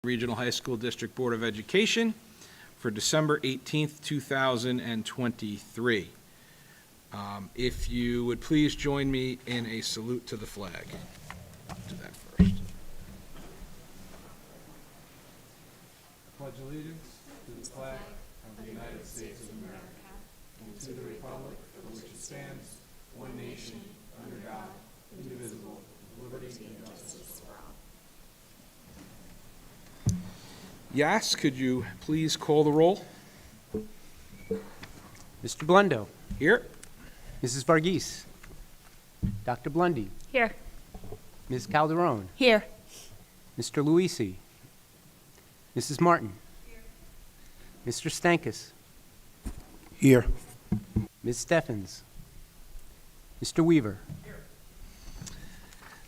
Regional High School District Board of Education for December 18th, 2023. If you would please join me in a salute to the flag. I'll do that first. Pledge allegiance to the flag of the United States of America and to the republic for which it stands, one nation, under God, indivisible, with liberty and justice for all. Yes, could you please call the roll? Mr. Blundo. Here. Mrs. Varghese. Dr. Blundy. Here. Ms. Calderon. Here. Mr. Luisi. Mrs. Martin. Here. Mr. Stankus. Here. Ms. Steffens. Mr. Weaver.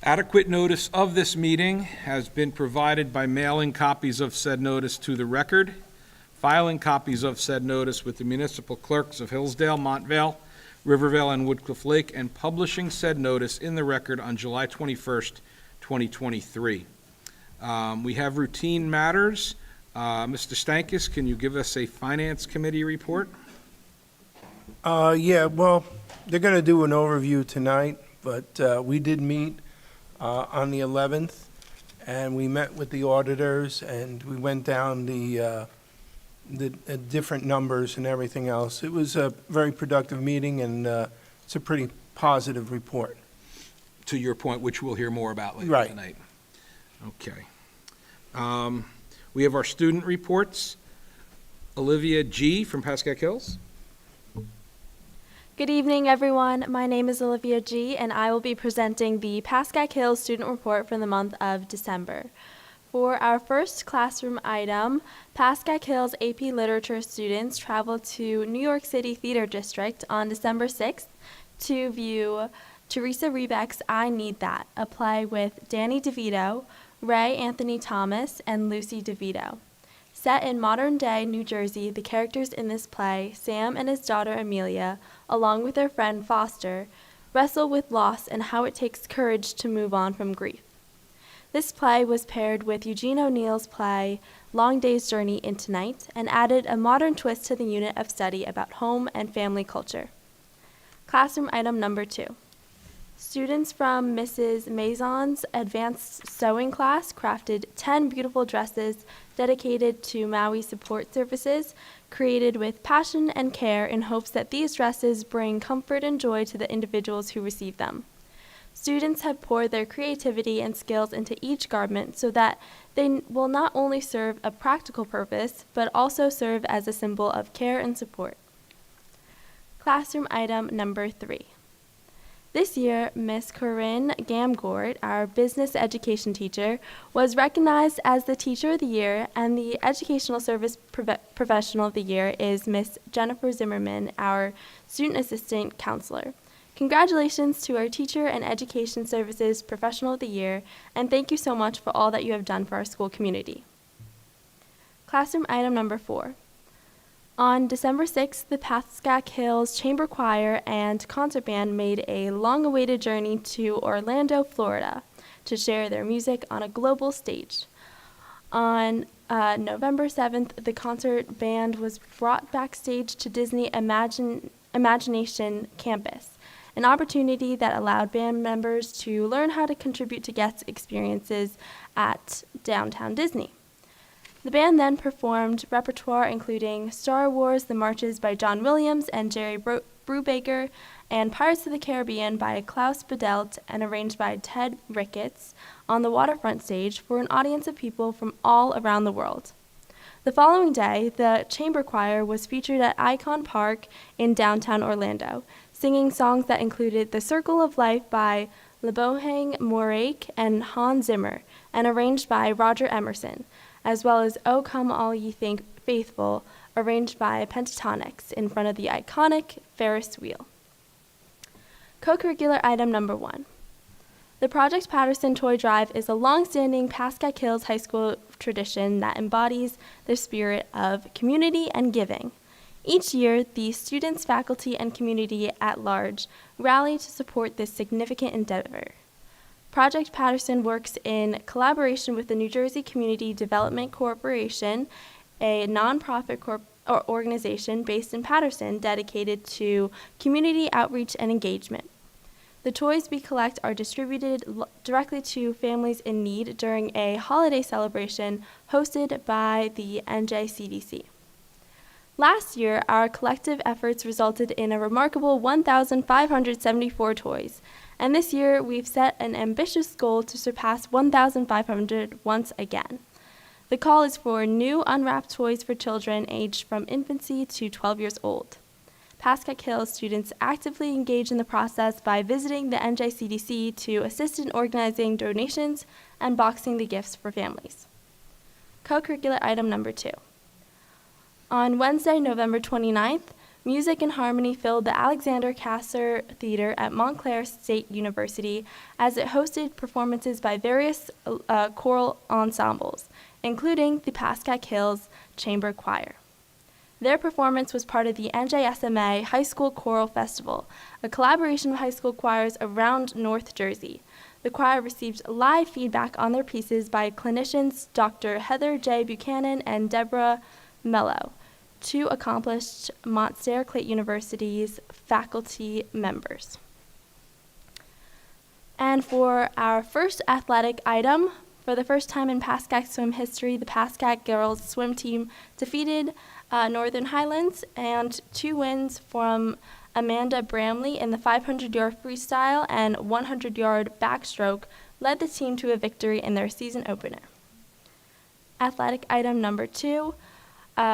Adequate notice of this meeting has been provided by mailing copies of said notice to the record, filing copies of said notice with the municipal clerks of Hillsdale, Montvale, Rivervale, and Woodcliff Lake, and publishing said notice in the record on July 21st, 2023. We have routine matters. Mr. Stankus, can you give us a Finance Committee report? Yeah, well, they're going to do an overview tonight, but we did meet on the 11th, and we met with the auditors, and we went down the different numbers and everything else. It was a very productive meeting, and it's a pretty positive report. To your point, which we'll hear more about later Right. tonight. Okay. We have our student reports. Olivia G. from Pascack Hills. Good evening, everyone. My name is Olivia G., and I will be presenting the Pascack Hills Student Report for the month of December. For our first classroom item, Pascack Hills AP Literature students traveled to New York City Theater District on December 6th to view Teresa Rebeck's I Need That, a play with Danny DeVito, Ray Anthony Thomas, and Lucy DeVito. Set in modern-day New Jersey, the characters in this play, Sam and his daughter Amelia, along with their friend Foster, wrestle with loss and how it takes courage to move on from grief. This play was paired with Eugene O'Neill's play, Long Day's Journey into Night, and added a modern twist to the unit of study about home and family culture. Classroom item number 2. Students from Mrs. Maison's advanced sewing class crafted 10 beautiful dresses dedicated to Maui support services, created with passion and care in hopes that these dresses bring comfort and joy to the individuals who receive them. Students have poured their creativity and skills into each garment so that they will not only serve a practical purpose, but also serve as a symbol of care and support. Classroom item number 3. This year, Miss Corinne Gamgort, our business education teacher, was recognized as the Teacher of the Year, and the Educational Service Professional of the Year is Miss Jennifer Zimmerman, our Student Assistant Counselor. Congratulations to our Teacher and Education Services Professional of the Year, and thank you so much for all that you have done for our school community. Classroom item number 4. On December 6th, the Pascack Hills Chamber Choir and Concert Band made a long-awaited journey to Orlando, Florida, to share their music on a global stage. On November 7th, the concert band was brought backstage to Disney Imagination Campus, an opportunity that allowed band members to learn how to contribute to guest experiences at downtown Disney. The band then performed repertoire including Star Wars: The Marches by John Williams and Jerry Brubaker, and Pirates of the Caribbean by Klaus Badelt and arranged by Ted Ricketts on the waterfront stage for an audience of people from all around the world. The following day, the chamber choir was featured at Icon Park in downtown Orlando, singing songs that included The Circle of Life by Lebohang Moraik and Hans Zimmer, and arranged by Roger Emerson, as well as O Come All Ye Faithful, arranged by Pentatonics in front of the iconic Ferris wheel. Co-curricular item number 1. The Project Patterson Toy Drive is a long-standing Pascack Hills High School tradition that embodies the spirit of community and giving. Each year, the students, faculty, and community at large rally to support this significant endeavor. Project Patterson works in collaboration with the New Jersey Community Development Corporation, a nonprofit organization based in Patterson dedicated to community outreach and engagement. The toys we collect are distributed directly to families in need during a holiday celebration hosted by the NJCDC. Last year, our collective efforts resulted in a remarkable 1,574 toys, and this year we've set an ambitious goal to surpass 1,500 once again. The call is for new unwrapped toys for children aged from infancy to 12 years old. Pascack Hills students actively engage in the process by visiting the NJCDC to assist in organizing donations and boxing the gifts for families. Co-curricular item number 2. On Wednesday, November 29th, Music and Harmony filled the Alexander Kasser Theater at Montclair State University as it hosted performances by various choral ensembles, including the Pascack Hills Chamber Choir. Their performance was part of the NJSMA High School Choral Festival, a collaboration of high school choirs around North Jersey. The choir received live feedback on their pieces by clinicians Dr. Heather J. Buchanan and Deborah Mello, two accomplished Montclair University's faculty members. And for our first athletic item, for the first time in Pascack swim history, the Pascack girls swim team defeated Northern Highlands, and 2 wins from Amanda Bramley in the 500-yard freestyle and 100-yard backstroke led the team to a victory in their season opener. Athletic item number 2,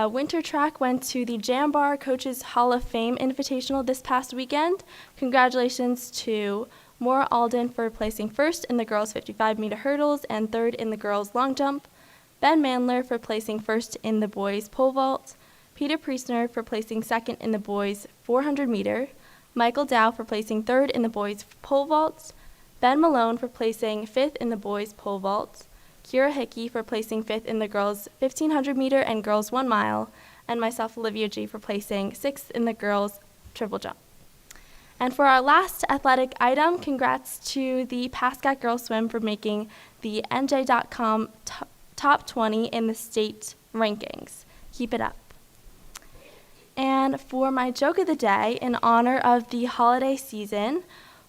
winter track went to the Jambar Coaches Hall of Fame Invitational this past weekend. Congratulations to Maura Alden for placing first in the girls' 55-meter hurdles and third in the girls' long jump, Ben Mandler for placing first in the boys' pole vault, Peter Priestner for placing second in the boys' 400-meter, Michael Dow for placing third in the boys' pole vault, Ben Malone for placing fifth in the boys' pole vault, Kira Hickey for placing fifth in the girls' 1,500-meter and girls' 1 mile, and myself, Olivia G., for placing sixth in the girls' triple jump. And for our last athletic item, congrats to the Pascack Girls Swim for making the NJ.com top 20 in the state rankings. Keep it up. And for my joke of the day, in honor of the holiday season,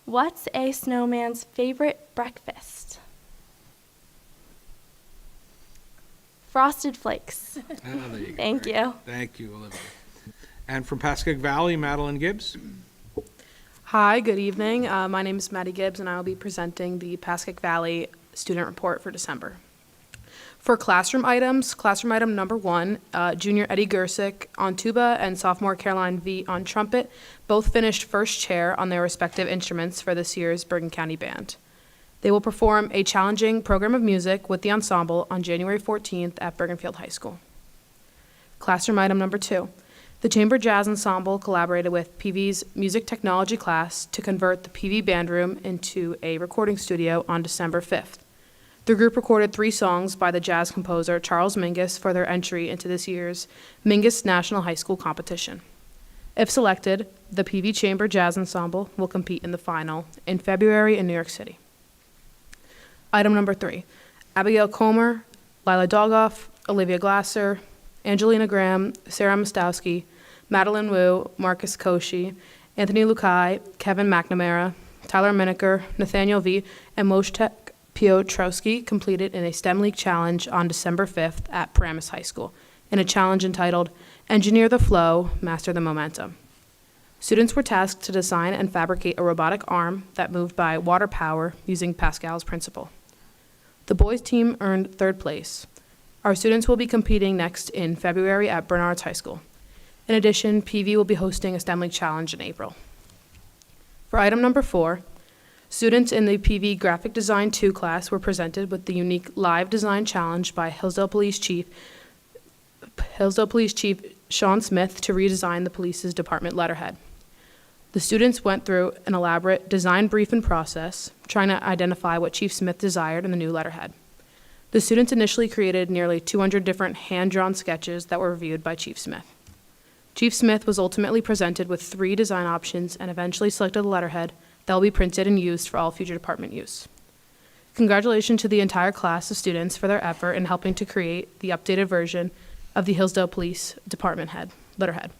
what's a snowman's favorite breakfast? Frosted Flakes. Oh, there you go. Thank you. Thank you, Olivia. And from Pascack Valley, Madeline Gibbs. Hi, good evening. My name is Maddie Gibbs, and I will be presenting the Pascack Valley Student Report for December. For classroom items, classroom item number 1, junior Eddie Gersick on tuba and sophomore Caroline V. on trumpet both finished first chair on their respective instruments for this year's Bergen County Band. They will perform a challenging program of music with the ensemble on January 14th at Bergenfield High School. Classroom item number 2. The Chamber Jazz Ensemble collaborated with PV's music technology class to convert the PV band room into a recording studio on December 5th. The group recorded 3 songs by the jazz composer Charles Mingus for their entry into this year's Mingus National High School competition. If selected, the PV Chamber Jazz Ensemble will compete in the final in February in New York City. Item number 3, Abigail Comer, Lila Dogoff, Olivia Glasser, Angelina Graham, Sarah Mostowski, Madeline Wu, Marcus Koshi, Anthony Lukai, Kevin McNamara, Tyler Miniker, Nathaniel V., and Moshe Piotrowski completed in a STEM League challenge on December 5th at Paramus High School in a challenge entitled Engineer the Flow, Master the Momentum. Students were tasked to design and fabricate a robotic arm that moved by water power using Pascal's principle. The boys' team earned 3rd place. Our students will be competing next in February at Bernards High School. In addition, PV will be hosting a STEM League challenge in April. For item number 4, students in the PV Graphic Design 2 class were presented with the unique live design challenge by Hillsdale Police Chief Sean Smith to redesign the police's department letterhead. The students went through an elaborate design briefing process, trying to identify what Chief Smith desired in the new letterhead. The students initially created nearly 200 different hand-drawn sketches that were reviewed by Chief Smith. Chief Smith was ultimately presented with 3 design options and eventually selected the letterhead that will be printed and used for all future department use. Congratulations to the entire class of students for their effort in helping to create the updated version of the Hillsdale Police Department letterhead.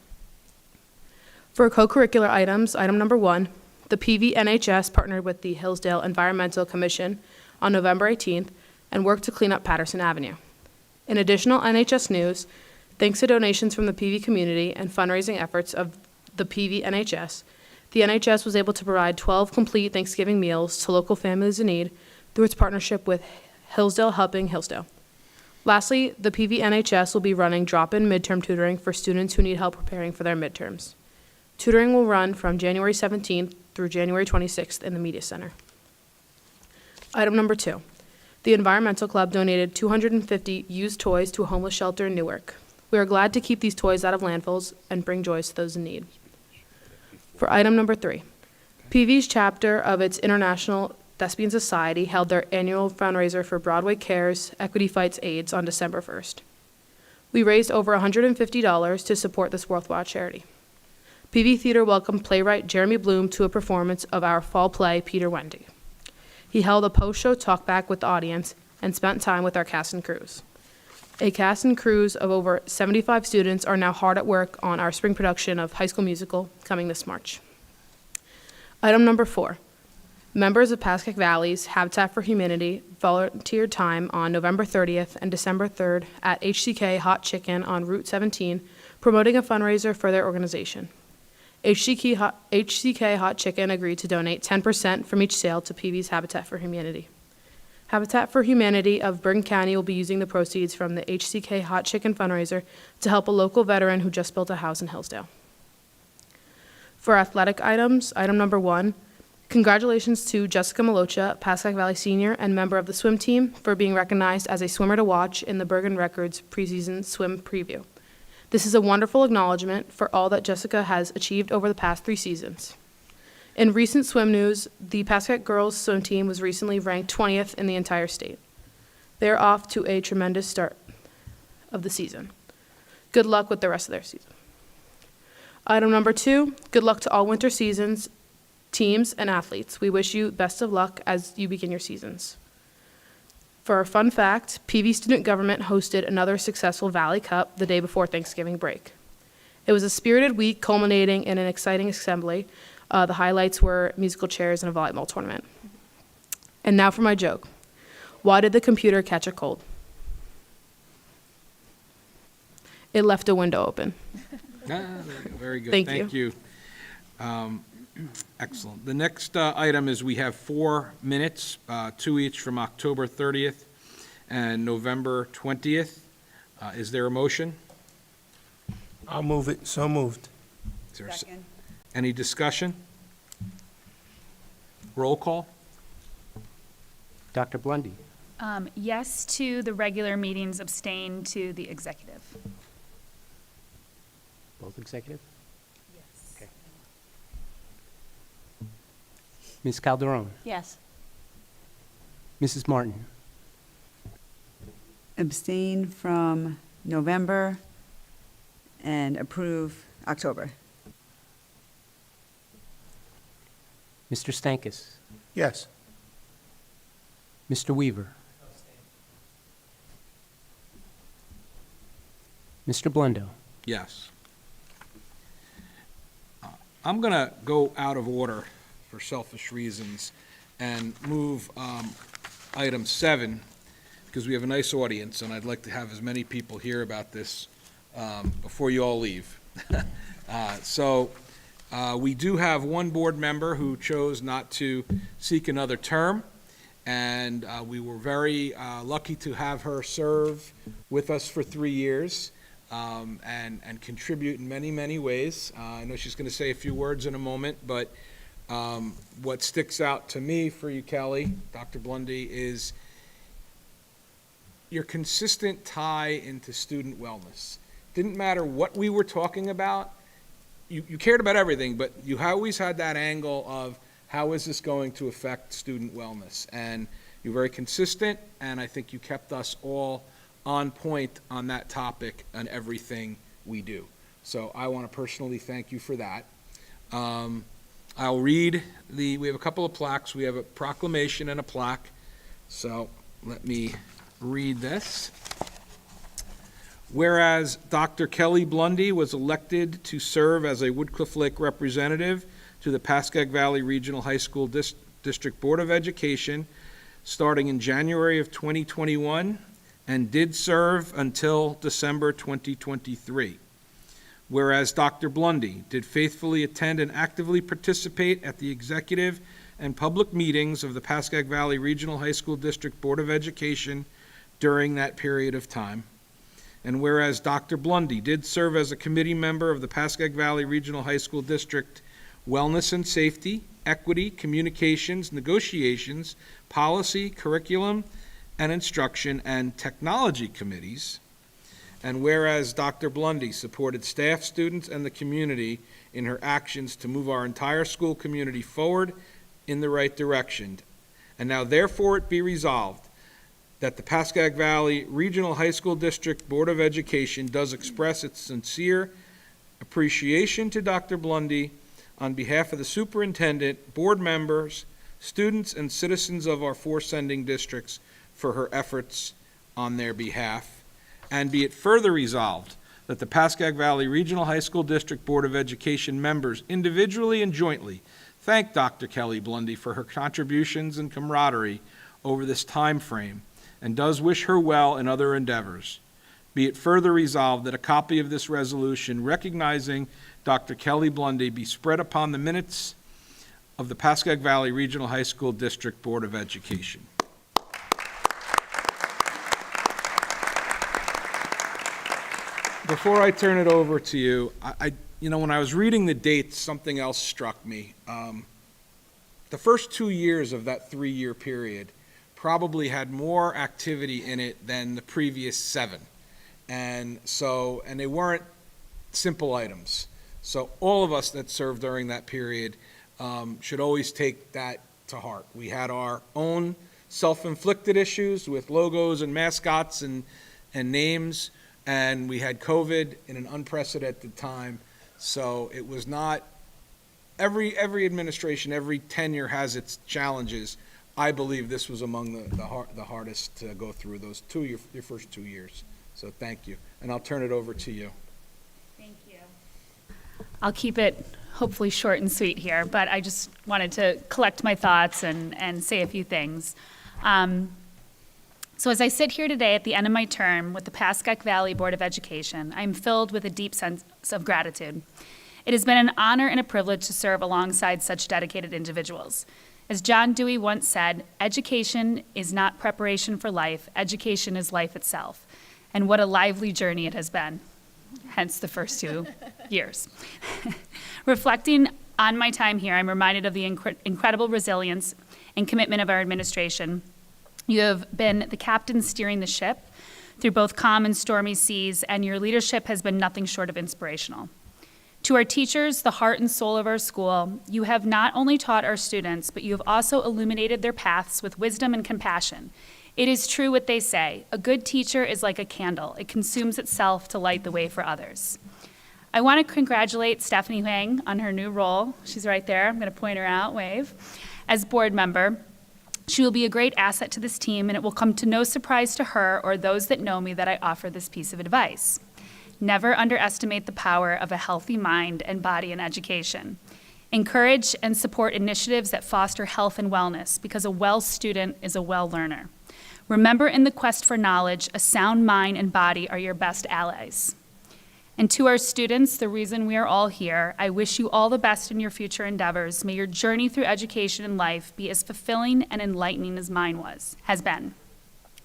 For co-curricular items, item number 1, the PVNHS partnered with the Hillsdale Environmental Commission on November 18th and worked to clean up Patterson Avenue. In additional NHS news, thanks to donations from the PV community and fundraising efforts of the PVNHS, the NHS was able to provide 12 complete Thanksgiving meals to local families in need through its partnership with Hillsdale Helping Hillsdale. Lastly, the PVNHS will be running drop-in midterm tutoring for students who need help preparing for their midterms. Tutoring will run from January 17th through January 26th in the Media Center. Item number 2, the Environmental Club donated 250 used toys to a homeless shelter in Newark. We are glad to keep these toys out of landfills and bring joys to those in need. For item number 3, PV's chapter of its International Thespian Society held their annual fundraiser for Broadway Cares Equity Fights AIDS on December 1st. We raised over $150 to support this worthwhile charity. PV Theater welcomed playwright Jeremy Bloom to a performance of our fall play, Peter Wendy. He held a post-show talkback with the audience and spent time with our cast and crews. A cast and crews of over 75 students are now hard at work on our spring production of High School Musical coming this March. Item number 4. Members of Pascack Valley's Habitat for Humanity volunteered time on November 30th and December 3rd at HCK Hot Chicken on Route 17, promoting a fundraiser for their organization. HCK Hot Chicken agreed to donate 10% from each sale to PV's Habitat for Humanity. Habitat for Humanity of Bergen County will be using the proceeds from the HCK Hot Chicken fundraiser to help a local veteran who just built a house in Hillsdale. For athletic items, item number 1, congratulations to Jessica Malocha, Pascack Valley senior and member of the swim team, for being recognized as a swimmer to watch in the Bergen Records preseason swim preview. This is a wonderful acknowledgement for all that Jessica has achieved over the past 3 seasons. In recent swim news, the Pascack girls swim team was recently ranked 20th in the entire state. They are off to a tremendous start of the season. Good luck with the rest of their season. Item number 2, good luck to all winter seasons, teams, and athletes. We wish you best of luck as you begin your seasons. For a fun fact, PV Student Government hosted another successful Valley Cup the day before Thanksgiving break. It was a spirited week culminating in an exciting assembly. The highlights were musical chairs and a volleyball tournament. And now for my joke. Why did the computer catch a cold? It left a window open. Very good. Thank you. Excellent. The next item is we have 4 minutes, 2 each from October 30th and November 20th. Is there a motion? I'll move it. So moved. Is there Second. any discussion? Roll call? Dr. Blundy, Yes to the regular meetings, abstain to the executive. both executive? Yes. Okay. Ms. Calderon, Yes. Mrs. Martin, Abstain from November and approve October. Mr. Stankus, Yes. Mr. Weaver, Mr. Blendo, Yes. I'm going to go out of order for selfish reasons and move item 7, because we have a nice audience, and I'd like to have as many people hear about this before you all leave. So we do have one board member who chose not to seek another term, and we were very lucky to have her serve with us for 3 years. And contribute in many, many ways. I know she's going to say a few words in a moment, but what sticks out to me for you, Kelly, Dr. Blundy, is your consistent tie into student wellness. Didn't matter what we were talking about, you cared about everything, but you always had that angle of how is this going to affect student wellness? And you're very consistent, and I think you kept us all on point on that topic and everything we do. So I want to personally thank you for that. I'll read we have a couple of plaques. We have a proclamation and a plaque So let me read this. Whereas Dr. Kelly Blundy was elected to serve as a Woodcliff Lake representative to the Pascack Valley Regional High School District Board of Education starting in January of 2021 and did serve until December 2023. Whereas Dr. Blundy did faithfully attend and actively participate at the executive and public meetings of the Pascack Valley Regional High School District Board of Education during that period of time. And whereas Dr. Blundy did serve as a committee member of the Pascack Valley Regional High School District Wellness and Safety, Equity, Communications, Negotiations, Policy, Curriculum, and Instruction, and Technology Committees. And whereas Dr. Blundy supported staff, students, and the community in her actions to move our entire school community forward in the right direction. And now therefore it be resolved that the Pascack Valley Regional High School District Board of Education does express its sincere appreciation to Dr. Blundy on behalf of the superintendent, board members, students, and citizens of our 4 sending districts for her efforts on their behalf. And be it further resolved that the Pascack Valley Regional High School District Board of Education members individually and jointly thank Dr. Kelly Blundy for her contributions and camaraderie over this time frame, and does wish her well in other endeavors. Be it further resolved that a copy of this resolution recognizing Dr. Kelly Blundy be spread upon the minutes of the Pascack Valley Regional High School District Board of Education. Before I turn it over to you, when I was reading the dates, something else struck me. The first 2 years of that 3-year period probably had more activity in it than the previous 7. And they weren't simple items. So all of us that served during that period should always take that to heart. We had our own self-inflicted issues with logos and mascots and names, and we had COVID in an unprecedented time. So it was not, every administration, every tenure has its challenges. I believe this was among the hardest to go through, those your first 2 years. So thank you. And I'll turn it over to you. Thank you. I'll keep it hopefully short and sweet here, but I just wanted to collect my thoughts and say a few things. So as I sit here today at the end of my term with the Pascack Valley Board of Education, I'm filled with a deep sense of gratitude. It has been an honor and a privilege to serve alongside such dedicated individuals. As John Dewey once said, education is not preparation for life, education is life itself. And what a lively journey it has been, hence the first 2 years. Reflecting on my time here, I'm reminded of the incredible resilience and commitment of our administration. You have been the captain steering the ship through both calm and stormy seas, and your leadership has been nothing short of inspirational. To our teachers, the heart and soul of our school, you have not only taught our students, but you have also illuminated their paths with wisdom and compassion. It is true what they say, a good teacher is like a candle. It consumes itself to light the way for others. I want to congratulate Stephanie Huang on her new role. She's right there. I'm going to point her out, wave. As board member, she will be a great asset to this team, and it will come to no surprise to her or those that know me that I offer this piece of advice. Never underestimate the power of a healthy mind and body in education. Encourage and support initiatives that foster health and wellness, because a well student is a well learner. Remember, in the quest for knowledge, a sound mind and body are your best allies. And to our students, the reason we are all here, I wish you all the best in your future endeavors. May your journey through education and life be as fulfilling and enlightening as mine has been.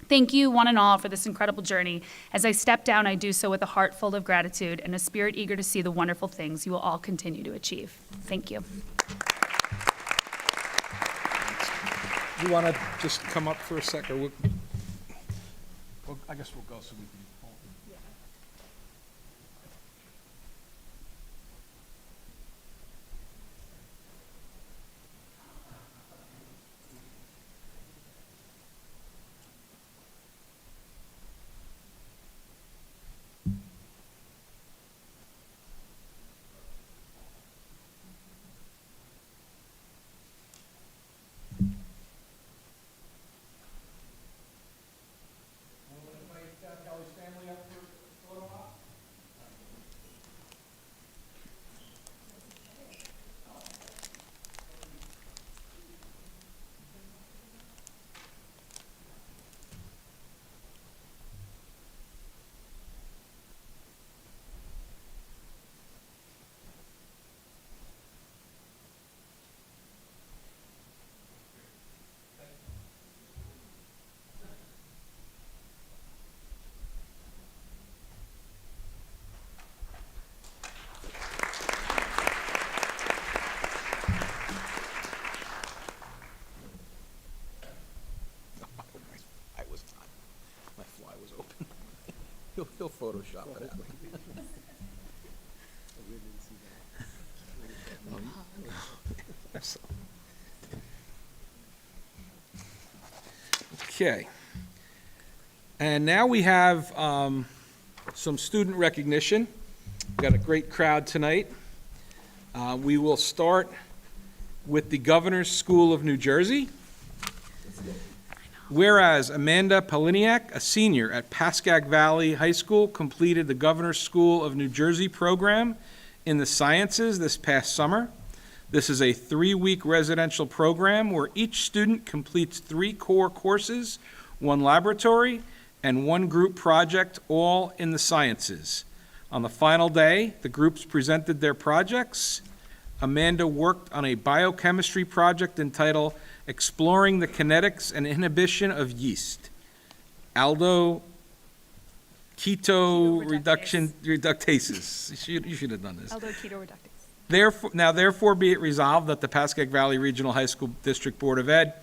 Thank you, one and all, for this incredible journey. As I step down, I do so with a heart full of gratitude and a spirit eager to see the wonderful things you will all continue to achieve. Thank you. You want to just come up for a sec, or I guess we'll go so we can. Photoshop it out. Okay. And now we have some student recognition. We've got a great crowd tonight. We will start with the Governor's School of New Jersey. Whereas Amanda Poliniak, a senior at Pascack Valley High School, completed the Governor's School of New Jersey program in the sciences this past summer. This is a 3-week residential program where each student completes 3 core courses, 1 laboratory, and 1 group project, all in the sciences. On the final day, the groups presented their projects. Amanda worked on a biochemistry project entitled Exploring the Kinetics and Inhibition of Yeast. Aldo keto reductases. You should have done this. Aldo keto reductase. Therefore be it resolved that the Pascack Valley Regional High School District Board of Ed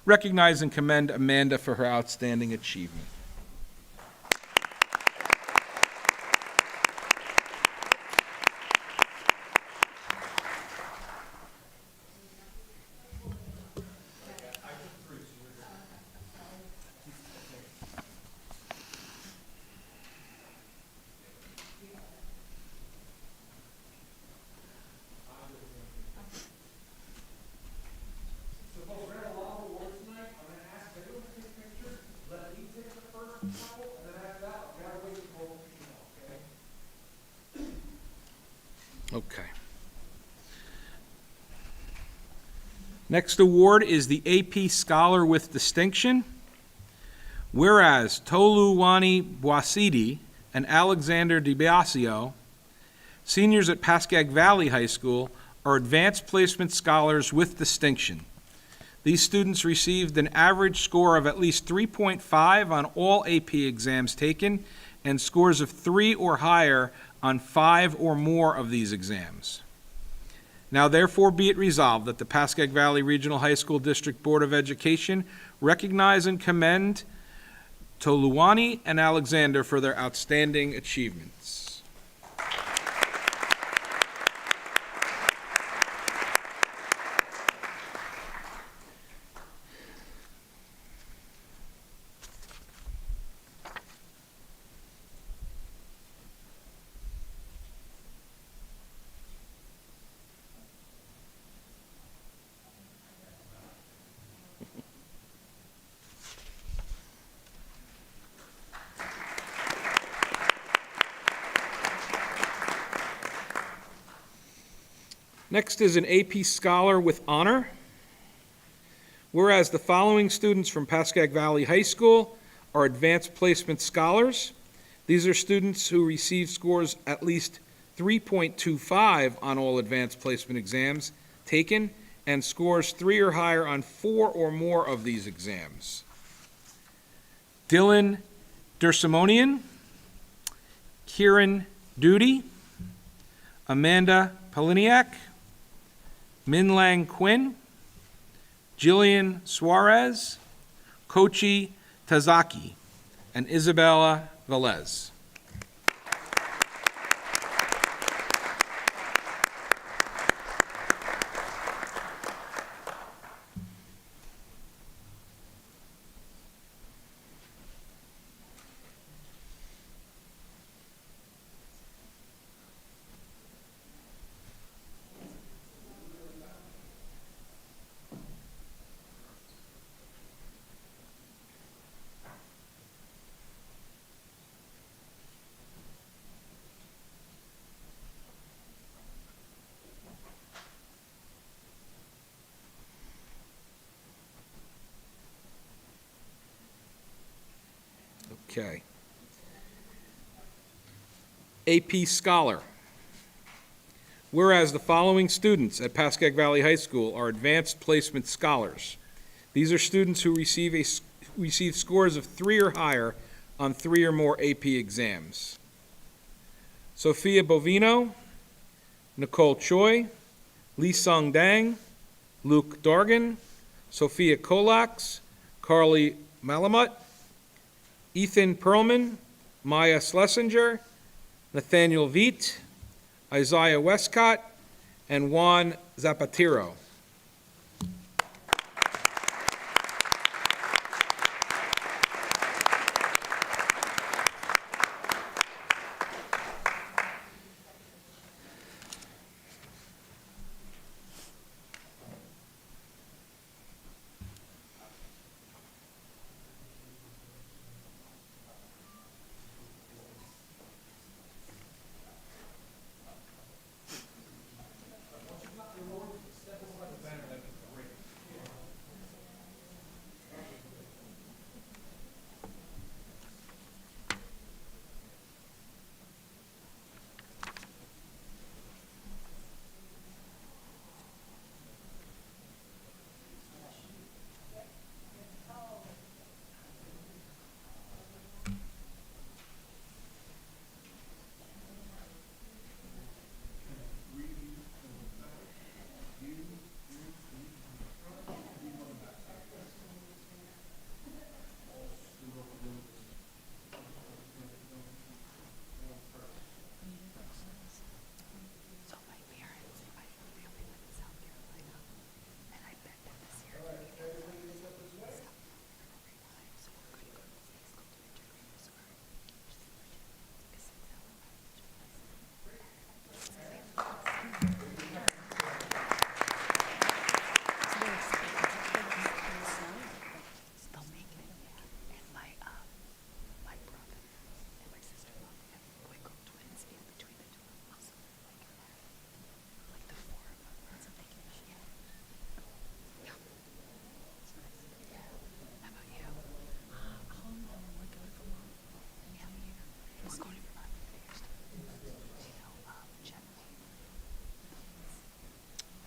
recognize and commend Amanda for her outstanding achievement. Okay. Next award is the AP Scholar with Distinction. Whereas Toluwani Boisidi and Alexander DiBiasio, seniors at Pascack Valley High School, are advanced placement scholars with distinction. These students received an average score of at least 3.5 on all AP exams taken and scores of 3 or higher on 5 or more of these exams. Now therefore be it resolved that the Pascack Valley Regional High School District Board of Education recognize and commend Toluwani and Alexander for their outstanding achievements. Next is an AP Scholar with Honor. Whereas the following students from Pascack Valley High School are advanced placement scholars. These are students who receive scores at least 3.25 on all advanced placement exams taken and scores 3 or higher on 4 or more of these exams. Dylan Dersimonian, Kieran Duty, Amanda Poliniak, Minlang Quinn, Jillian Suarez, Kochi Tazaki, and Isabella Velez. Okay. AP Scholar. Whereas the following students at Pascack Valley High School are advanced placement scholars. These are students who receive scores of 3 or higher on 3 or more AP exams. Sophia Bovino, Nicole Choi, Lee Sung Dang, Luke Dargan, Sophia Kolax, Carly Malamut, Ethan Perlman, Maya Schlesinger, Nathaniel Veit, Isaiah Westcott, and Juan Zapatero.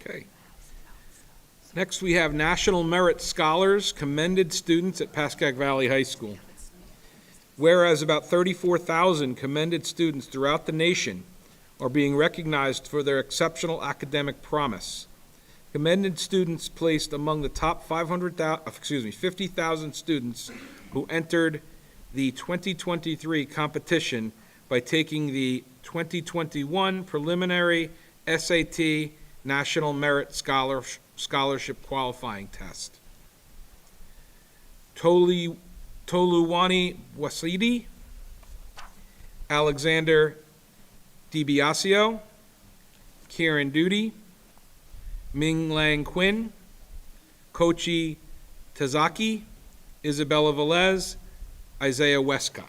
Okay. Next, we have National Merit Scholars, commended students at Pascack Valley High School. Whereas about 34,000 commended students throughout the nation are being recognized for their exceptional academic promise. Commended students placed among the top 50,000 students who entered the 2023 competition by taking the 2021 preliminary SAT National Merit Scholarship Qualifying Test. Toluwani Wasidi, Alexander DiBiasio, Kieran Duty, Ming Lang Quinn, Kochi Tazaki, Isabella Velez, Isaiah Westcott.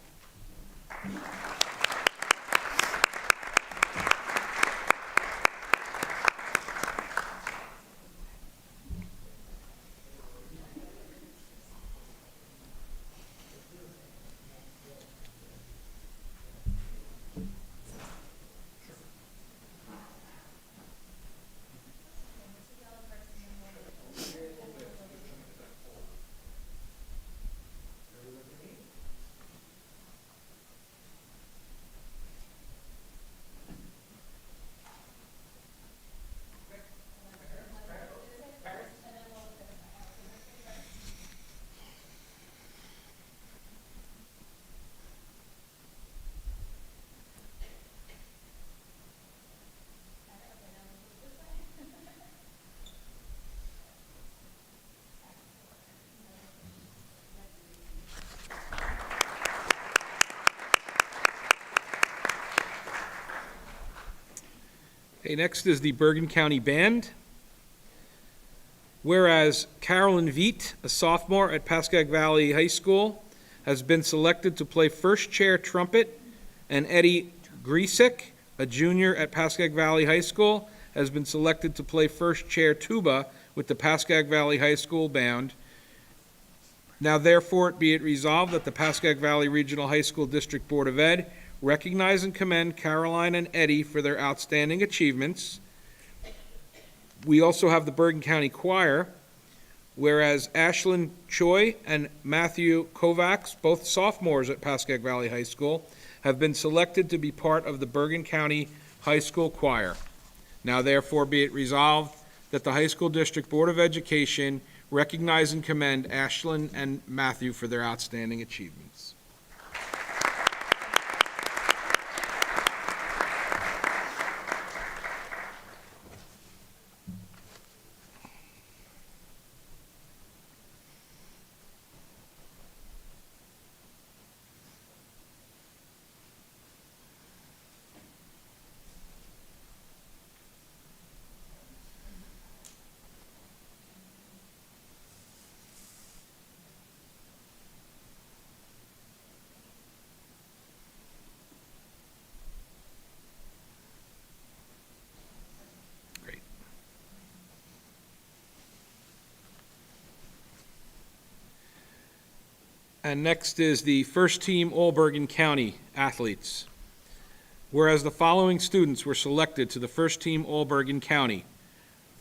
Okay, next is the Bergen County Band. Whereas Carolyn Veit, a sophomore at Pascack Valley High School, has been selected to play first chair trumpet, and Eddie Griesick, a junior at Pascack Valley High School, has been selected to play first chair tuba with the Pascack Valley High School Band. Now therefore be it resolved that the Pascack Valley Regional High School District Board of Ed recognize and commend Caroline and Eddie for their outstanding achievements. We also have the Bergen County Choir, whereas Ashlyn Choi and Matthew Kovacs, both sophomores at Pascack Valley High School, have been selected to be part of the Bergen County High School Choir. Now therefore be it resolved that the High School District Board of Education recognize and commend Ashlyn and Matthew for their outstanding achievements. And next is the first team All-Bergen County athletes. Whereas the following students were selected to the first team All-Bergen County.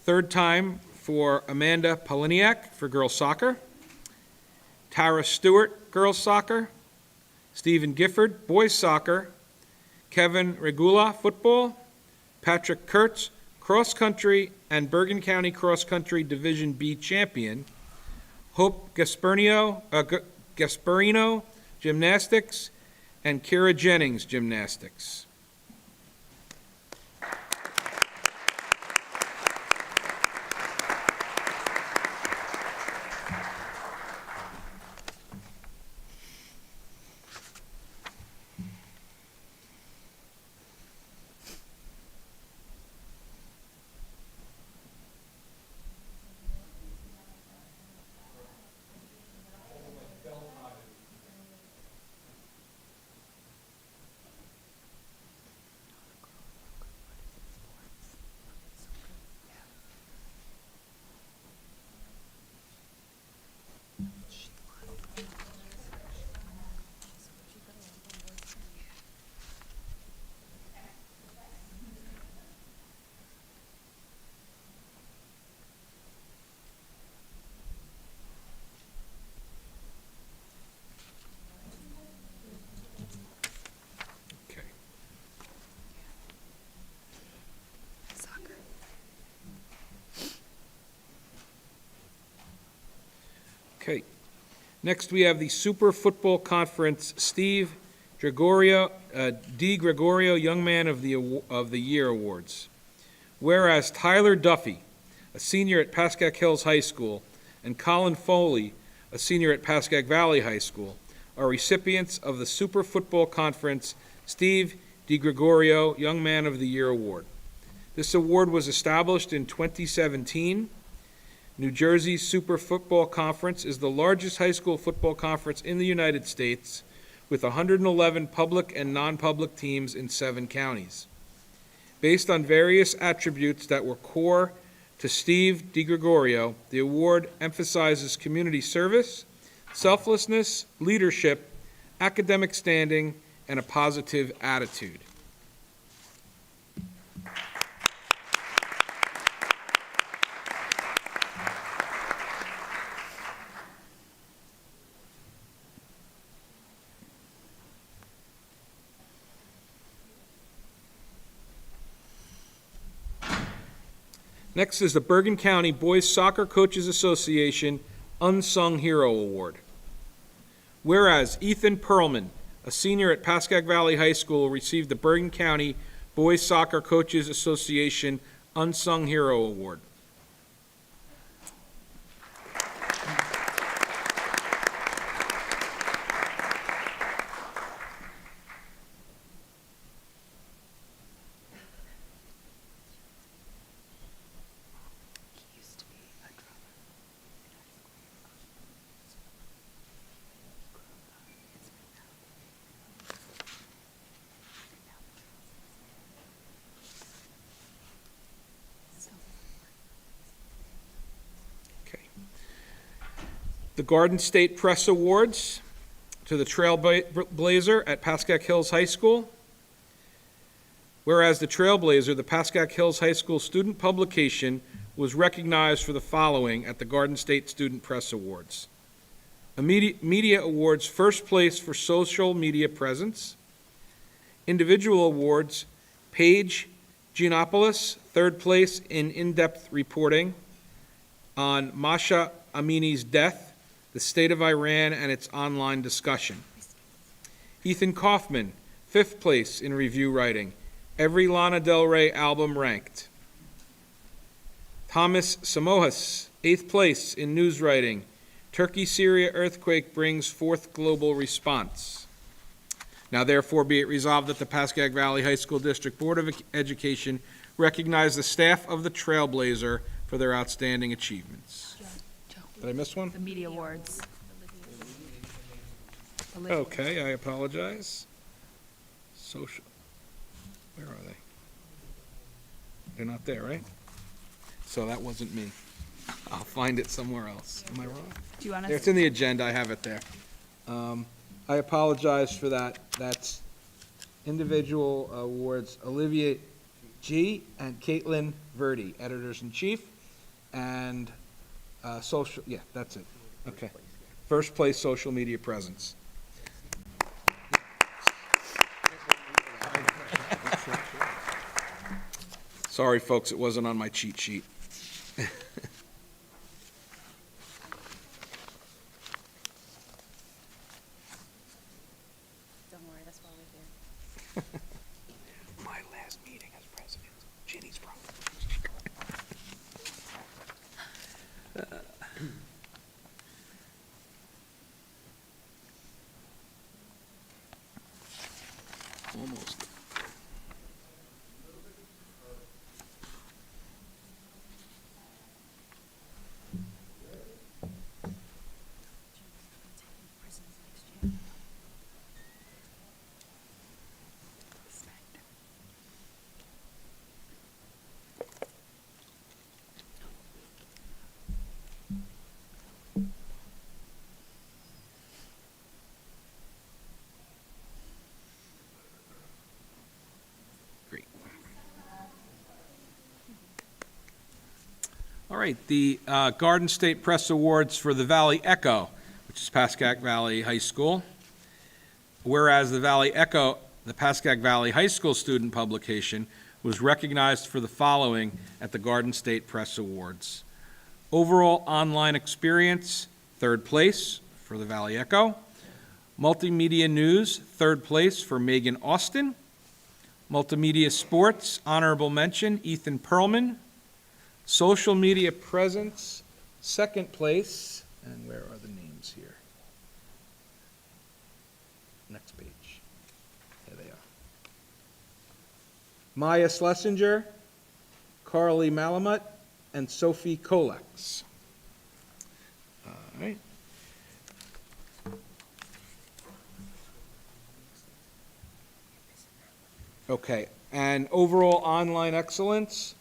Third time for Amanda Poliniak for girls soccer, Tara Stewart, girls soccer, Stephen Gifford, boys soccer, Kevin Regula, football, Patrick Kurtz, cross country and Bergen County cross country Division B champion, Hope Gasparino, gymnastics, and Kira Jennings, gymnastics. Okay. Okay. Next, we have the Super Football Conference Steve D. Gregorio Young Man of the Year Awards. Whereas Tyler Duffy, a senior at Pascack Hills High School, and Colin Foley, a senior at Pascack Valley High School, are recipients of the Super Football Conference Steve D. Gregorio Young Man of the Year Award. This award was established in 2017. New Jersey's Super Football Conference is the largest high school football conference in the United States, with 111 public and non-public teams in 7 counties. Based on various attributes that were core to Steve DiGregorio, the award emphasizes community service, selflessness, leadership, academic standing, and a positive attitude. Next is the Bergen County Boys Soccer Coaches Association Unsung Hero Award. Whereas Ethan Perlman, a senior at Pascack Valley High School, received the Bergen County Boys Soccer Coaches Association Unsung Hero Award. The Garden State Press Awards to the Trailblazer at Pascack Hills High School. Whereas the Trailblazer, the Pascack Hills High School student publication, was recognized for the following at the Garden State Student Press Awards. Media Awards, first place for social media presence. Individual Awards, Paige Giannopoulos, third place in in-depth reporting on Masha Amini's death, the state of Iran, and its online discussion. Ethan Kaufman, fifth place in review writing, every Lana Del Rey album ranked. Thomas Samohas, eighth place in news writing, Turkey-Syria earthquake brings fourth global response. Now therefore be it resolved that the Pascack Valley High School District Board of Education recognize the staff of the Trailblazer for their outstanding achievements. Did I miss one? The media awards. Okay, I apologize. Social, where are they? They're not there, right? So that wasn't me. I'll find it somewhere else. Am I wrong? Do you want There, us? it's in the agenda, I have it there. I apologize for that. That's individual awards, Olivia G. and Caitlin Verdi, editors-in-chief, and social, yeah, that's it. Okay. First place social media presence. Sorry, folks, it wasn't on my cheat sheet. Don't worry, that's why we're here. My last meeting as president. Ginny's problem. Almost. Great. All right, the Garden State Press Awards for the Valley Echo, which is Pascack Valley High School. Whereas the Valley Echo, the Pascack Valley High School student publication, was recognized for the following at the Garden State Press Awards. Overall online experience, third place for the Valley Echo. Multimedia news, third place for Megan Austin. Multimedia sports, honorable mention, Ethan Perlman. Social media presence, second place, and where are the names here? Next page. There they are. Maya Schlesinger, Carly Malamut, and Sophie Kolex. All right. Okay, and overall online excellence,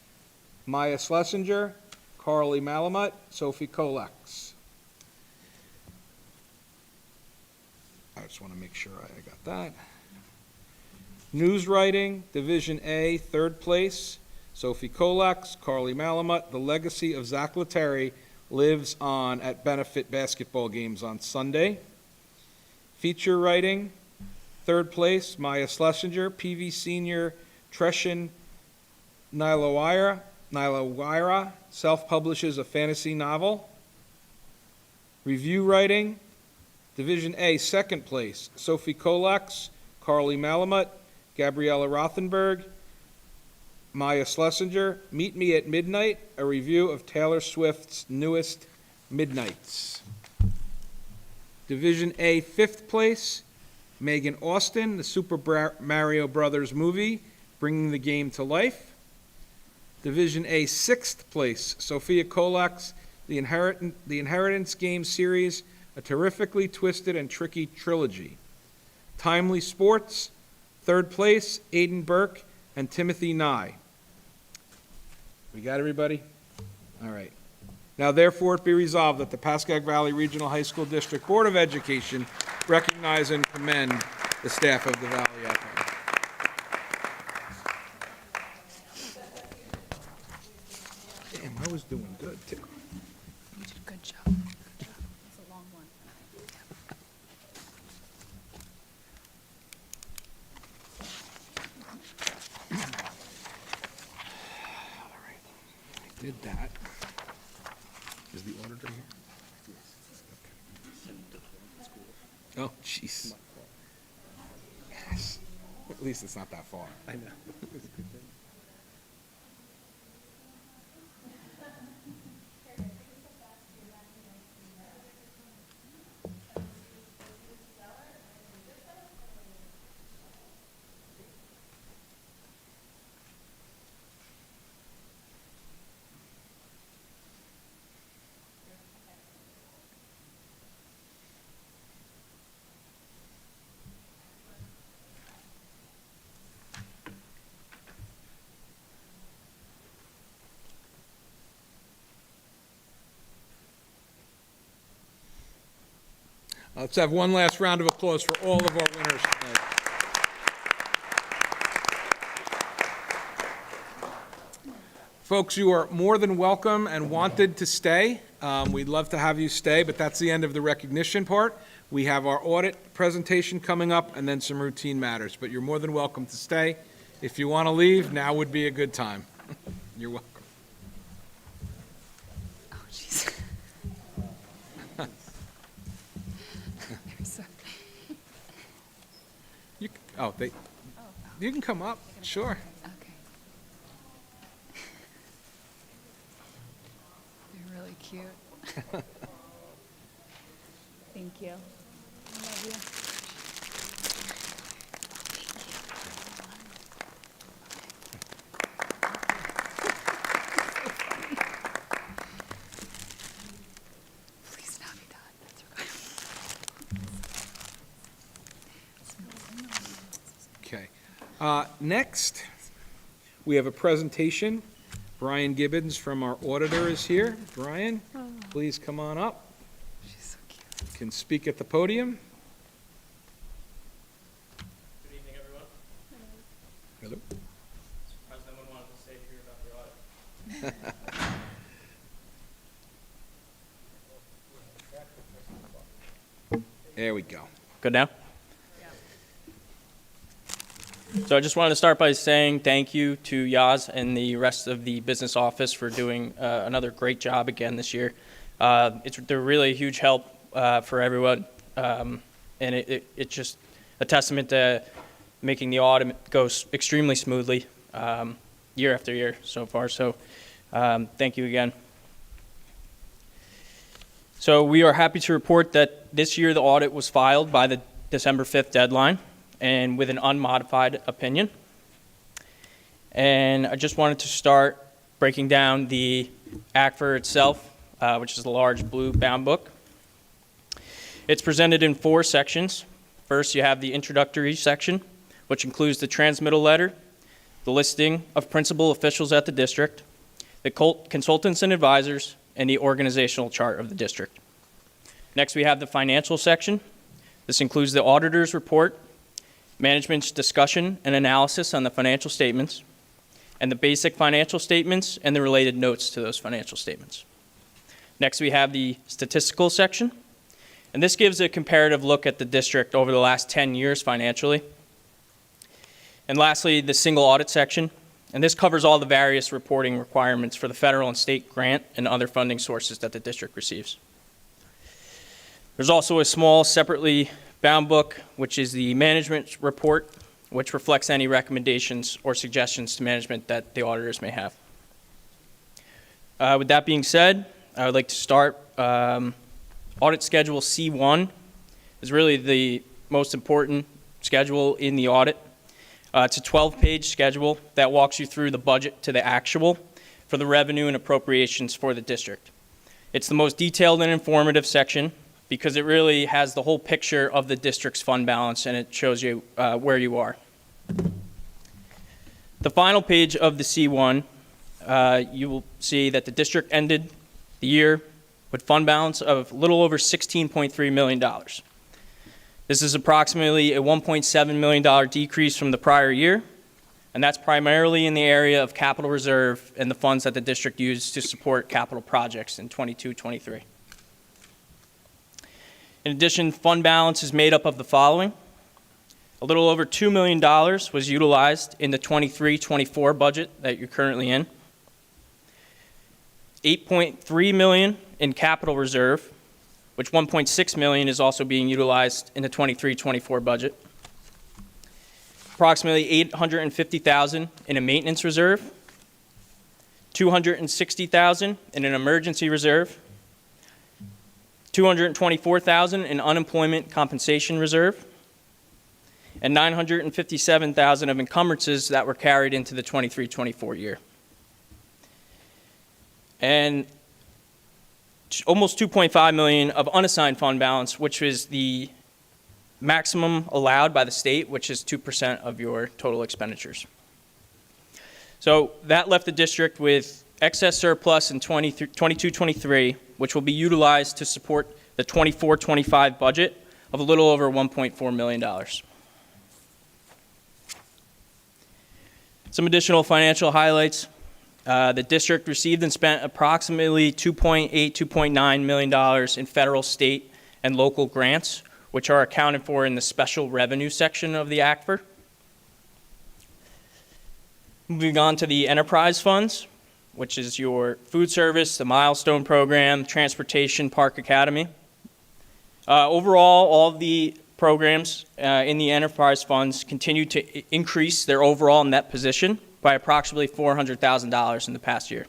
Maya Schlesinger, Carly Malamut, Sophie Kolex. I just want to make sure I got that. News writing, Division A, third place, Sophie Kolex, Carly Malamut. The legacy of Zach Letary lives on at benefit basketball games on Sunday. Feature writing, third place, Maya Schlesinger, PV senior Treshan Nilawaira, self-publishes a fantasy novel. Review writing, Division A, second place, Sophie Kolex, Carly Malamut, Gabriella Rothenberg, Maya Schlesinger, Meet Me at Midnight, a review of Taylor Swift's newest Midnights. Division A, fifth place, Megan Austin, the Super Mario Brothers movie, bringing the game to life. Division A, sixth place, Sophia Kolex, the Inheritance Game series, a terrifically twisted and tricky trilogy. Timely Sports, third place, Aiden Burke and Timothy Nye. We got everybody? All right. Now therefore it be resolved that the Pascack Valley Regional High School District Board of Education recognize and commend the staff of the Valley Echo. Damn, I was doing good too. You did a good job. Good job. It's a long one. All right. I did that. Is the auditor here? Oh, jeez. Yes. At least it's not that far. I know. Let's have one last round of applause for all of our winners tonight. Folks, you are more than welcome and wanted to stay. We'd love to have you stay, but that's the end of the recognition part. We have our audit presentation coming up and then some routine matters, but you're more than welcome to stay. If you want to leave, now would be a good time. You're welcome. Oh, jeez. You can come up, sure. Okay. They're really cute. Thank you. I love you. Please not be done. That's okay. Okay. Next, we have a presentation. Brian Gibbons from our auditor is here. Brian, please come on up. She's so cute. You can speak at the podium. Good evening, everyone. Hello. Surprised no one wanted to stay here about the audit. There we go. Good now? So I just wanted to start by saying thank you to Yaz and the rest of the business office for doing another great job again this year. They're really a huge help for everyone, and it's just a testament to making the audit go extremely smoothly year after year so far. So thank you again. So we are happy to report that this year the audit was filed by the December 5th deadline and with an unmodified opinion. And I just wanted to start breaking down the ACFR itself, which is a large blue bound book. It's presented in 4 sections. First, you have the introductory section, which includes the transmittal letter, the listing of principal officials at the district, the consultants and advisors, and the organizational chart of the district. Next, we have the financial section. This includes the auditor's report, management's discussion and analysis on the financial statements, and the basic financial statements and the related notes to those financial statements. Next, we have the statistical section, and this gives a comparative look at the district over the last 10 years financially. And lastly, the single audit section, and this covers all the various reporting requirements for the federal and state grant and other funding sources that the district receives. There's also a small separately bound book, which is the management report, which reflects any recommendations or suggestions to management that the auditors may have. With that being said, I would like to start. Audit Schedule C1 is really the most important schedule in the audit. It's a 12-page schedule that walks you through the budget to the actual for the revenue and appropriations for the district. It's the most detailed and informative section because it really has the whole picture of the district's fund balance and it shows you where you are. The final page of the C1, you will see that the district ended the year with fund balance of a little over $16.3 million. This is approximately a $1.7 million decrease from the prior year, and that's primarily in the area of capital reserve and the funds that the district used to support capital projects in 22-23. In addition, fund balance is made up of the following. A little over $2 million was utilized in the 23-24 budget that you're currently in. $8.3 million in capital reserve, which $1.6 million is also being utilized in the 23-24 budget. Approximately $850,000 in a maintenance reserve, $260,000 in an emergency reserve, $224,000 in unemployment compensation reserve, and $957,000 of encumbrances that were carried into the 23-24 year. And almost $2.5 million of unassigned fund balance, which is the maximum allowed by the state, which is 2% of your total expenditures. So that left the district with excess surplus in 22-23, which will be utilized to support the 24-25 budget of a little over $1.4 million. Some additional financial highlights. The district received and spent approximately $2.9 million in federal, state, and local grants, which are accounted for in the special revenue section of the ACFR. Moving on to the enterprise funds, which is your food service, the milestone program, transportation, park academy. Overall, all of the programs in the enterprise funds continue to increase their overall net position by approximately $400,000 in the past year.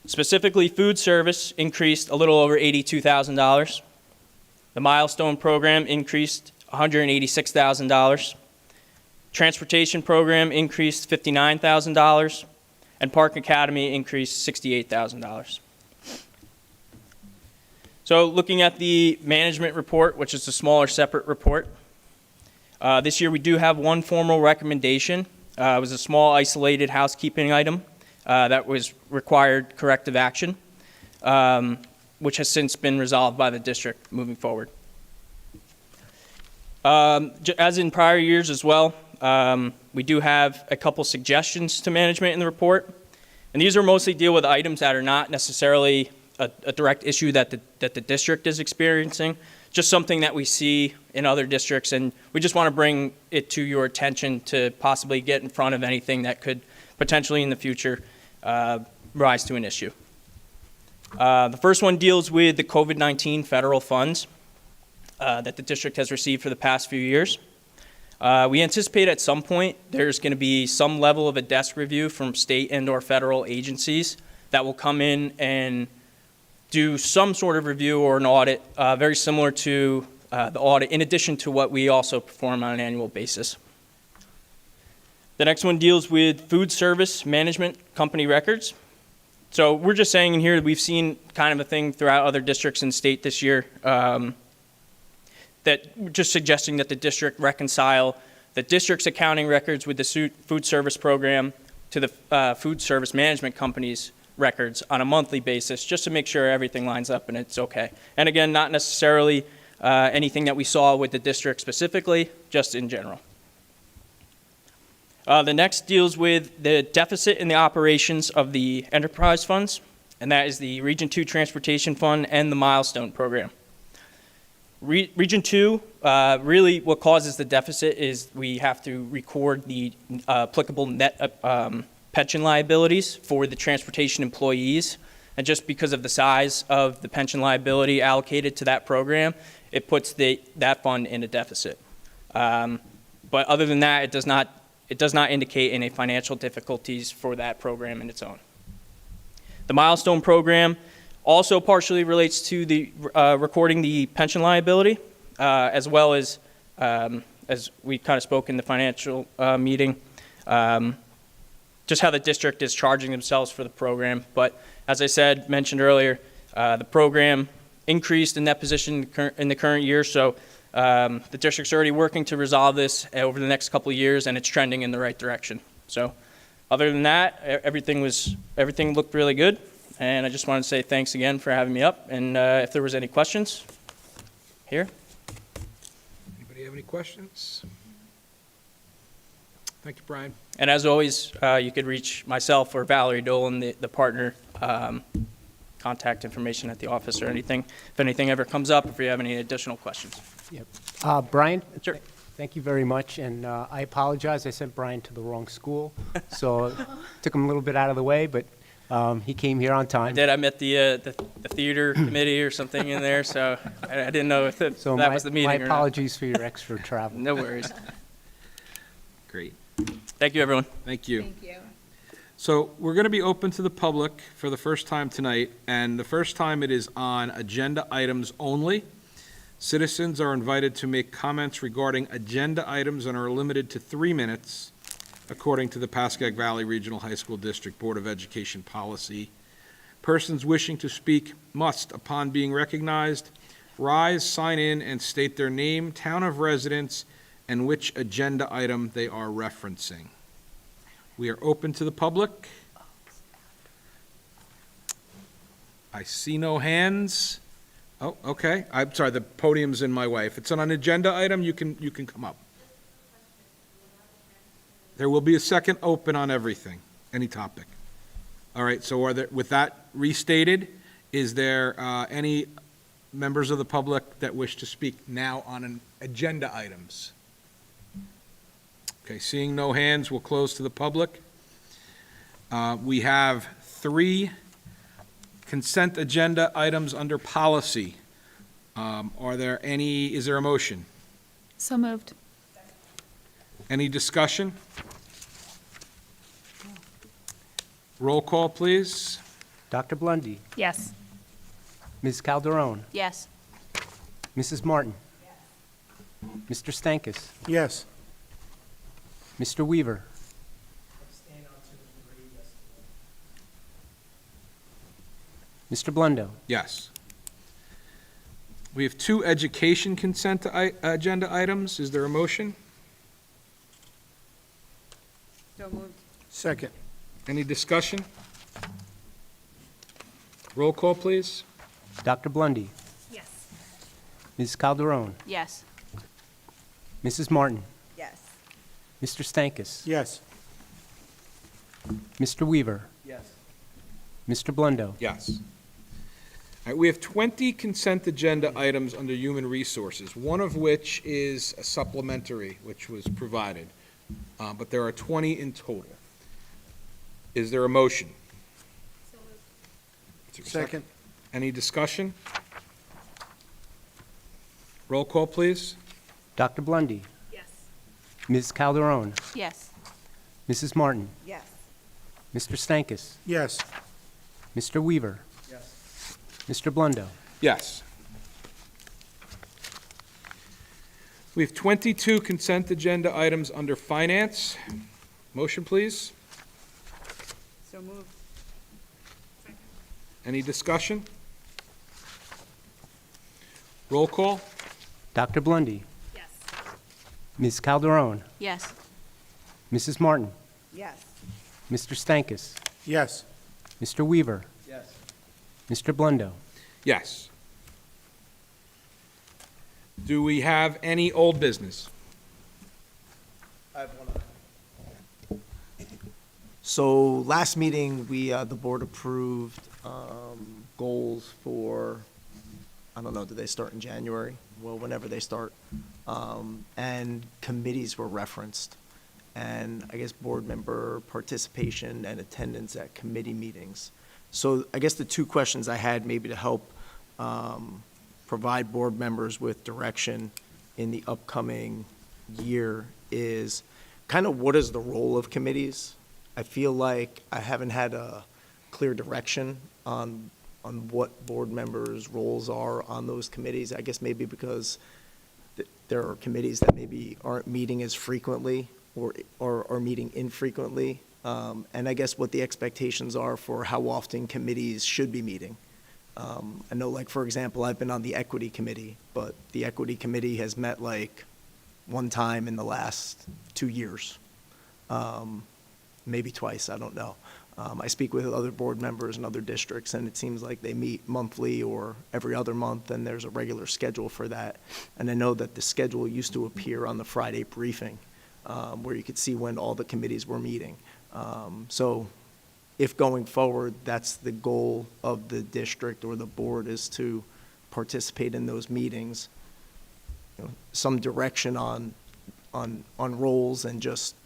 Specifically, food service increased a little over $82,000. The milestone program increased $186,000. Transportation program increased $59,000, and Park Academy increased $68,000. So looking at the management report, which is a smaller separate report, this year we do have one formal recommendation. It was a small isolated housekeeping item that was required corrective action, which has since been resolved by the district moving forward. As in prior years as well, we do have a couple suggestions to management in the report, and these are mostly deal with items that are not necessarily a direct issue that the district is experiencing, just something that we see in other districts, and we just want to bring it to your attention to possibly get in front of anything that could potentially in the future rise to an issue. The first one deals with the COVID-19 federal funds that the district has received for the past few years. We anticipate at some point there's going to be some level of a desk review from state and or federal agencies that will come in and do some sort of review or an audit very similar to the audit, in addition to what we also perform on an annual basis. The next one deals with food service management company records. So we're just saying in here that we've seen kind of a thing throughout other districts and state this year that we're just suggesting that the district reconcile the district's accounting records with the food service program to the food service management company's records on a monthly basis, just to make sure everything lines up and it's okay. And again, not necessarily anything that we saw with the district specifically, just in general. The next deals with the deficit in the operations of the enterprise funds, and that is the Region 2 Transportation Fund and the Milestone Program. Region 2, really what causes the deficit is we have to record the applicable net pension liabilities for the transportation employees. And just because of the size of the pension liability allocated to that program, it puts that fund in a deficit. But other than that, it does not indicate any financial difficulties for that program in its own. The Milestone Program also partially relates to the recording the pension liability, as well as we kind of spoke in the financial meeting, just how the district is charging themselves for the program. But as I said, mentioned earlier, the program increased in that position in the current year, so the district's already working to resolve this over the next couple of years, and it's trending in the right direction. So other than that, everything looked really good. And I just wanted to say thanks again for having me up. And if there was any questions, here. Anybody have any questions? Thank you, Brian. And as always, you could reach myself or Valerie Dolan, the partner, contact information at the office or anything. If anything ever comes up, if you have any additional questions. Yep. Brian? Sure. Thank you very much, and I apologize. I sent Brian to the wrong school, so took him a little bit out of the way, but he came here on time. I met the theater committee or something in there, so I didn't know if that was the meeting my or not. apologies for your extra travel. No worries. Great. Thank you, everyone. Thank you. Thank you. So we're going to be open to the public for the first time tonight, and the first time it is on agenda items only. Citizens are invited to make comments regarding agenda items and are limited to 3 minutes, according to the Pascack Valley Regional High School District Board of Education policy. Persons wishing to speak must, upon being recognized, rise, sign in, and state their name, town of residence, and which agenda item they are referencing. We are open to the public. I see no hands. Oh, okay. I'm sorry, the podium's in my way. If it's on an agenda item, you can come up. There will be a second open on everything, any topic. All right, so with that restated, is there any members of the public that wish to speak now on an agenda items? Okay, seeing no hands, we'll close to the public. We have 3 consent agenda items under policy. Is there a motion? So moved. Any discussion? Roll call, please. Dr. Blundy, Yes. Ms. Calderon, Yes. Mrs. Martin, Mr. Stankus, Yes. Mr. Weaver, Mr. Blundo, Yes. We have 2 education consent agenda items. Is there a motion? So moved. Second. Any discussion? Roll call, please. Dr. Blundy, Yes. Ms. Calderon, Yes. Mrs. Martin, Yes. Mr. Stankus, Yes. Mr. Weaver, Yes. Mr. Blundo, Yes. All right, we have 20 consent agenda items under human resources, one of which is a supplementary, which was provided, but there are 20 in total. Is there a motion? Is there a Second. Any discussion? Roll call, please. Dr. Blundy, Yes. Ms. Calderon, Yes. Mrs. Martin, Yes. Mr. Stankus, Yes. Mr. Weaver, Mr. Blundo, Yes. We have 22 consent agenda items under finance. Motion, please. So moved. Any discussion? Roll call? Dr. Blundy, Yes. Ms. Calderon, Yes. Mrs. Martin, Yes. Mr. Stankus, Yes. Mr. Weaver, Yes. Mr. Blundo, Yes. Do we have any old business? So last meeting, the board approved goals for, I don't know, did they start in January? Well, whenever they start. And committees were referenced. And I guess board member participation and attendance at committee meetings. So I guess the 2 questions I had maybe to help provide board members with direction in the upcoming year is kind of what is the role of committees? I feel like I haven't had a clear direction on what board members' roles are on those committees. I guess maybe because there are committees that maybe aren't meeting as frequently or are meeting infrequently. And I guess what the expectations are for how often committees should be meeting. I know, like, for example, I've been on the equity committee, but the equity committee has met like 1 time in the last 2 years. Maybe twice, I don't know. I speak with other board members in other districts, and it seems like they meet monthly or every other month, and there's a regular schedule for that. And I know that the schedule used to appear on the Friday briefing, where you could see when all the committees were meeting. So if going forward, that's the goal of the district or the board is to participate in those meetings, some direction on roles and just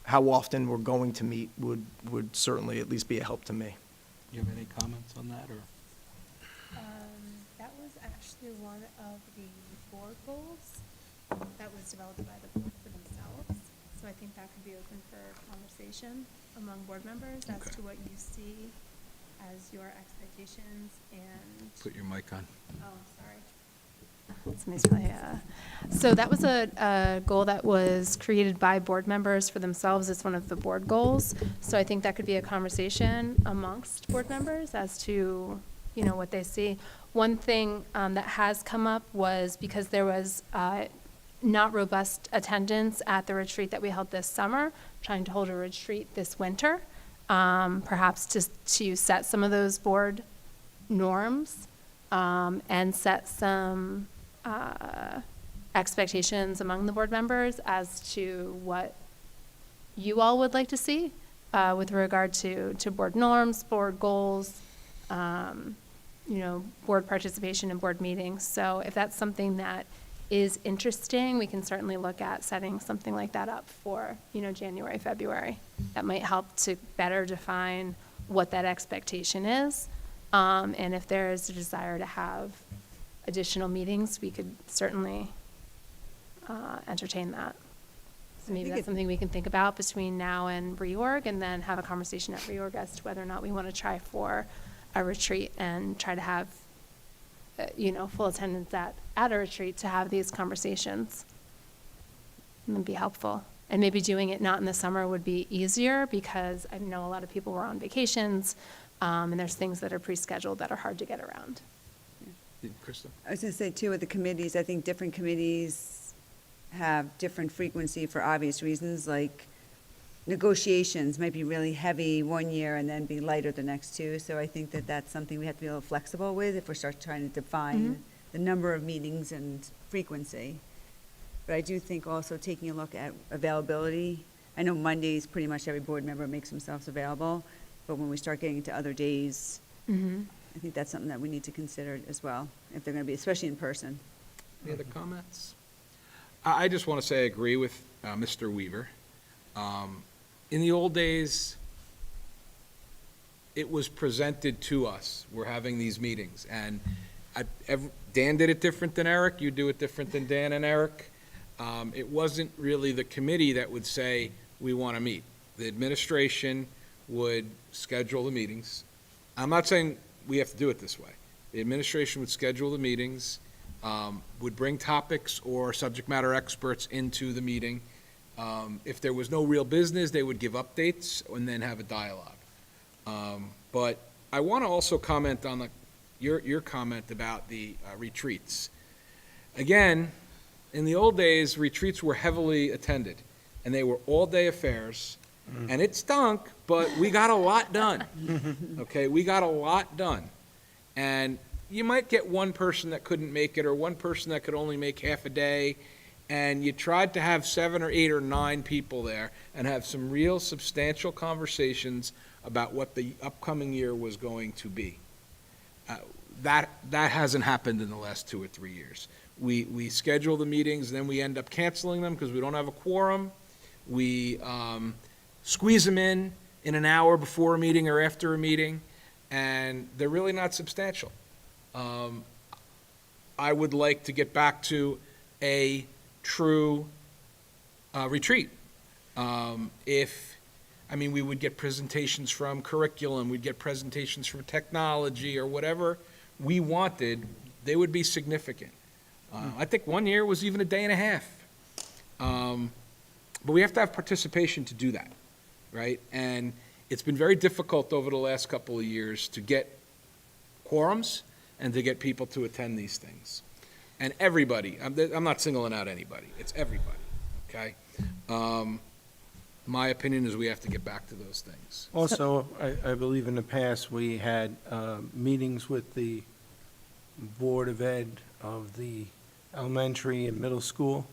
how often we're going to meet would certainly at least be a help to me. You have any comments on that, or? That was actually one of the board goals that was developed by the board for themselves. So I think that could be open for conversation among board members as Okay. to what you see as your expectations and, Put your mic on. oh, sorry. Let me tell you. So that was a goal that was created by board members for themselves. It's one of the board goals. So I think that could be a conversation amongst board members as to, what they see. One thing that has come up was because there was not robust attendance at the retreat that we held this summer, trying to hold a retreat this winter, perhaps to set some of those board norms and set some expectations among the board members as to what you all would like to see with regard to board norms, board goals, board participation in board meetings. So if that's something that is interesting, we can certainly look at setting something like that up for, January, February. That might help to better define what that expectation is. And if there is a desire to have additional meetings, we could certainly entertain that. So maybe that's something we can think about between now and reorg, and then have a conversation at reorg as to whether or not we want to try for a retreat and try to have, full attendance at a retreat to have these conversations. It would be helpful. And maybe doing it not in the summer would be easier, because I know a lot of people were on vacations, and there's things that are pre-scheduled that are hard to get around. Krista? I was going to say, too, with the committees, I think different committees have different frequency for obvious reasons, like negotiations might be really heavy one year and then be lighter the next two. So I think that that's something we have to be a little flexible with if we start trying to define the number of meetings and frequency. But I do think also taking a look at availability. I know Mondays, pretty much every board member makes themselves available, but when we start getting into other days, I think that's something that we need to consider as well, if they're going to be, especially in person. Any other comments? I just want to say I agree with Mr. Weaver. In the old days, it was presented to us. We're having these meetings, and Dan did it different than Eric. You do it different than Dan and Eric. It wasn't really the committee that would say, we want to meet. The administration would schedule the meetings. I'm not saying we have to do it this way. The administration would schedule the meetings, would bring topics or subject matter experts into the meeting. If there was no real business, they would give updates and then have a dialogue. But I want to also comment on your comment about the retreats. Again, in the old days, retreats were heavily attended, and they were all-day affairs, and it stunk, but we got a lot done. Okay, we got a lot done. And you might get one person that couldn't make it, or one person that could only make half a day, and you tried to have 7 or 8 or 9 people there and have some real substantial conversations about what the upcoming year was going to be. That hasn't happened in the last 2 or 3 years. We schedule the meetings, then we end up canceling them because we don't have a quorum. We squeeze them in an hour before a meeting or after a meeting, and they're really not substantial. I would like to get back to a true retreat. We would get presentations from curriculum, we'd get presentations from technology or whatever we wanted, they would be significant. I think one year was even a day and a half. But we have to have participation to do that, right? And it's been very difficult over the last couple of years to get quorums and to get people to attend these things. And everybody, I'm not singling out anybody, it's everybody, okay? My opinion is we have to get back to those things. Also, I believe in the past, we had meetings with the Board of Ed of the elementary and middle school.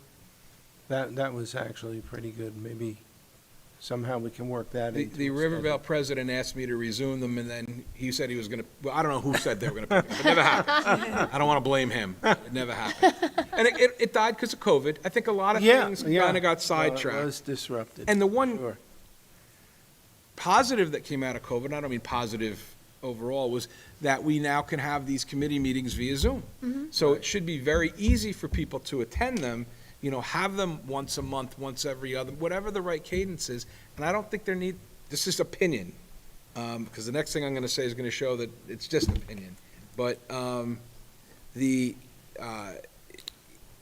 That was actually pretty good. Maybe somehow we can work that into The a Rivervale schedule. president asked me to resume them, and then he said he was going to, well, I don't know who said they were going to pick it up. It never happened. I don't want to blame him. It never happened. And it died because of COVID. I think a lot of things kind of got sidetracked. It was disrupted. And the one Sure. positive that came out of COVID, and I don't mean positive overall, was that we now can have these committee meetings via Zoom. So it should be very easy for people to attend them, have them once a month, once every other, whatever the right cadence is. And I don't think this is opinion, because the next thing I'm going to say is going to show that it's just opinion. But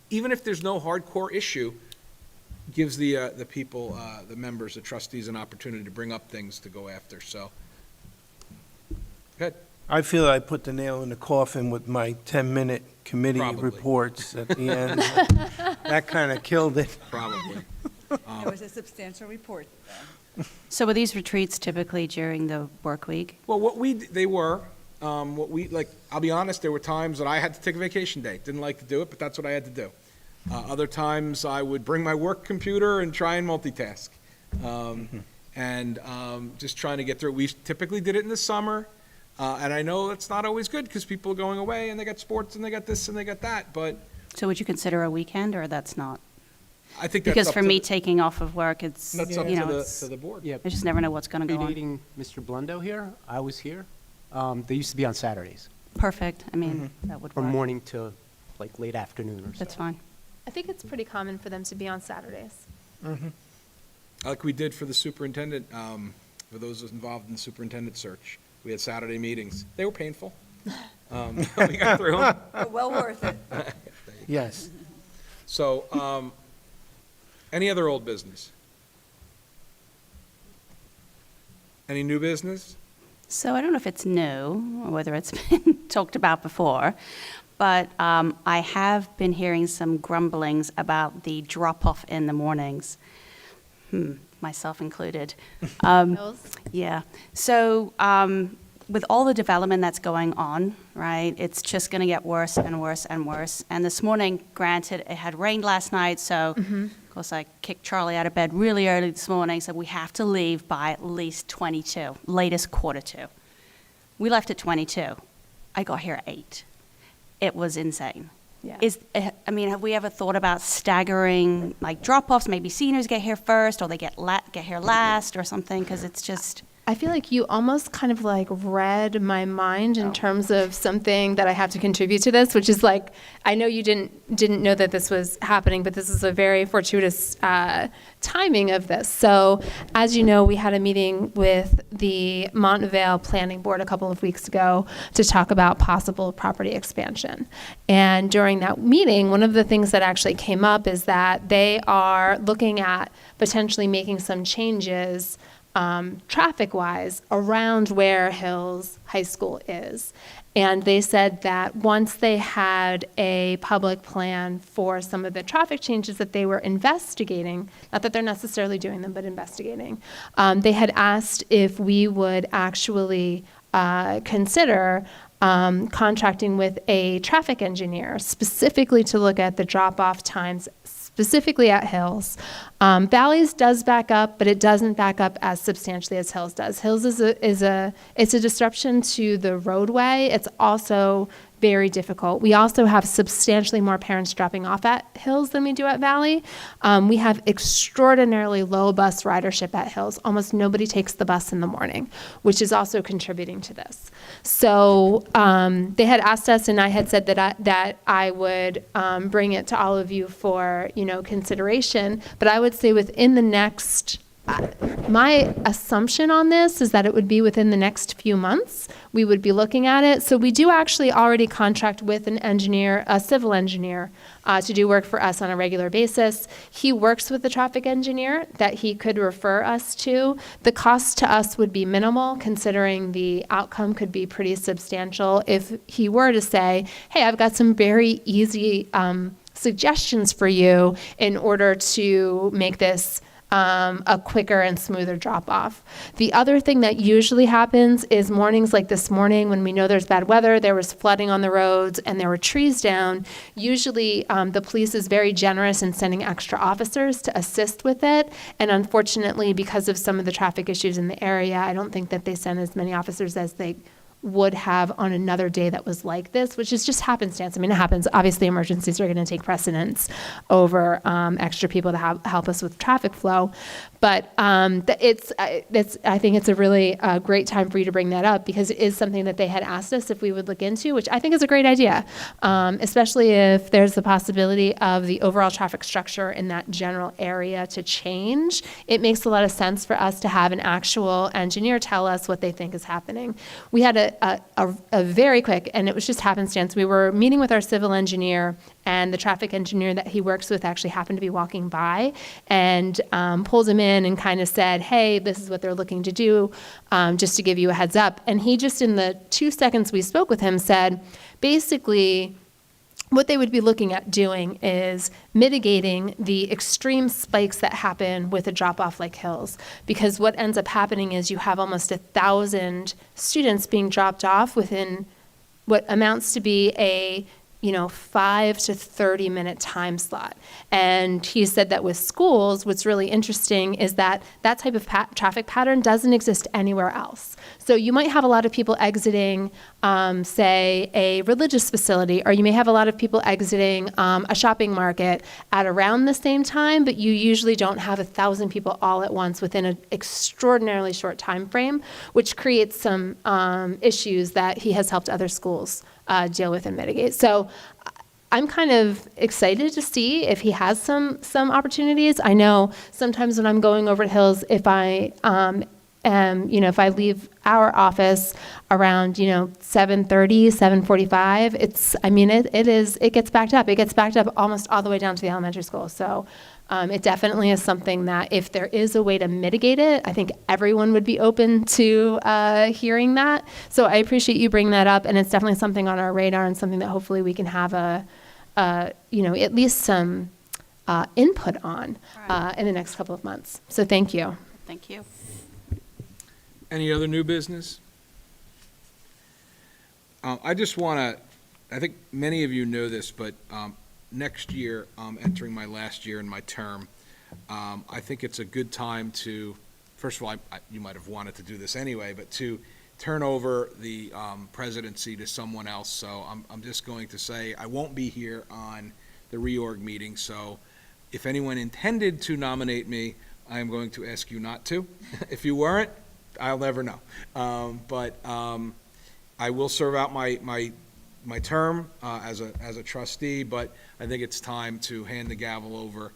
even if there's no hardcore issue, gives the people, the members, the trustees, an opportunity to bring up things to go after, so. Good. I feel I put the nail in the coffin with my 10-minute committee Probably. reports at the end. That kind of killed it. Probably. It was a substantial report, though. So were these retreats typically during the work week? Well, they were, I'll be honest, there were times that I had to take a vacation day. Didn't like to do it, but that's what I had to do. Other times, I would bring my work computer and try and multitask. Just trying to get through. We typically did it in the summer, and I know it's not always good because people are going away and they got sports and they got this and they got that, but So would you consider a weekend, or that's not? I think that's Because up for to me, the- taking off of work, it's, That's up you to know, the, it's, to the board. Yeah, I just never know what's going to go on. predating Mr. Blundo here, I was here. They used to be on Saturdays, Perfect. I mean, that would from work. morning to like late afternoon or so. That's fine. I think it's pretty common for them to be on Saturdays. Like we did for the superintendent, for those involved in the superintendent search. We had Saturday meetings. They were painful. We got through them. But well worth it. Yes. So, any other old business? Any new business? So I don't know if it's new or whether it's been talked about before, but I have been hearing some grumblings about the drop-off in the mornings, myself included. Bills? Yeah. So with all the development that's going on, right, it's just going to get worse and worse and worse. And this morning, granted, it had rained last night, so of course I kicked Charlie out of bed really early this morning, said we have to leave by at least 22, latest quarter to. We left at 22. I got here at 8. It was insane. Yeah. I mean, have we ever thought about staggering, like, drop-offs? Maybe seniors get here first, or they get here last, or something, because it's just... I feel like you almost kind of like read my mind in terms of something that I have to contribute to this, which is like, I know you didn't know that this was happening, but this is a very fortuitous timing of this. So, as you know, we had a meeting with the Montvale Planning Board a couple of weeks ago to talk about possible property expansion. And during that meeting, one of the things that actually came up is that they are looking at potentially making some changes traffic-wise around where Hills High School is. And they said that once they had a public plan for some of the traffic changes that they were investigating, not that they're necessarily doing them, but investigating, they had asked if we would actually consider contracting with a traffic engineer specifically to look at the drop-off times specifically at Hills. Valley's does back up, but it doesn't back up as substantially as Hills does. Hills is a disruption to the roadway. It's also very difficult. We also have substantially more parents dropping off at Hills than we do at Valley. We have extraordinarily low bus ridership at Hills. Almost nobody takes the bus in the morning, which is also contributing to this. So they had asked us, and I had said that I would bring it to all of you for consideration. But I would say within the next. My assumption on this is that it would be within the next few months. We would be looking at it. So we do actually already contract with an engineer, a civil engineer, to do work for us on a regular basis. He works with the traffic engineer that he could refer us to. The cost to us would be minimal, considering the outcome could be pretty substantial if he were to say, hey, I've got some very easy suggestions for you in order to make this a quicker and smoother drop-off. The other thing that usually happens is mornings like this morning, when we know there's bad weather, there was flooding on the roads, and there were trees down. Usually, the police is very generous in sending extra officers to assist with it. And unfortunately, because of some of the traffic issues in the area, I don't think that they send as many officers as they would have on another day that was like this, which is just happenstance. I mean, it happens. Obviously, emergencies are going to take precedence over extra people to help us with traffic flow. But I think it's a really great time for you to bring that up, because it is something that they had asked us if we would look into, which I think is a great idea, especially if there's the possibility of the overall traffic structure in that general area to change. It makes a lot of sense for us to have an actual engineer tell us what they think is happening. We had a very quick, and it was just happenstance, we were meeting with our civil engineer, and the traffic engineer that he works with actually happened to be walking by, and pulled him in and kind of said, hey, this is what they're looking to do, just to give you a heads up. And he just, in the 2 seconds we spoke with him, said, basically, what they would be looking at doing is mitigating the extreme spikes that happen with a drop-off like Hills. Because what ends up happening is you have almost 1,000 students being dropped off within what amounts to be a 5 to 30 minute time slot. And he said that with schools, what's really interesting is that that type of traffic pattern doesn't exist anywhere else. So you might have a lot of people exiting, say, a religious facility, or you may have a lot of people exiting a shopping market at around the same time, but you usually don't have 1,000 people all at once within an extraordinarily short time frame, which creates some issues that he has helped other schools deal with and mitigate. So I'm kind of excited to see if he has some opportunities. I know sometimes when I'm going over to Hills, if I if I leave our office around 7:30, 7:45, it gets backed up. It gets backed up almost all the way down to the elementary school. So it definitely is something that if there is a way to mitigate it, I think everyone would be open to hearing that. So I appreciate you bringing that up, and it's definitely something on our radar and something that hopefully we can have at least some input on in the next couple of months. So thank you. Thank you. Any other new business? I just want to, I think many of you know this, but next year, entering my last year in my term, I think it's a good time to, first of all, you might have wanted to do this anyway, but to turn over the presidency to someone else. So I'm just going to say I won't be here on the reorg meeting. So if anyone intended to nominate me, I am going to ask you not to. If you weren't, I'll never know. But I will serve out my term as a trustee, but I think it's time to hand the gavel over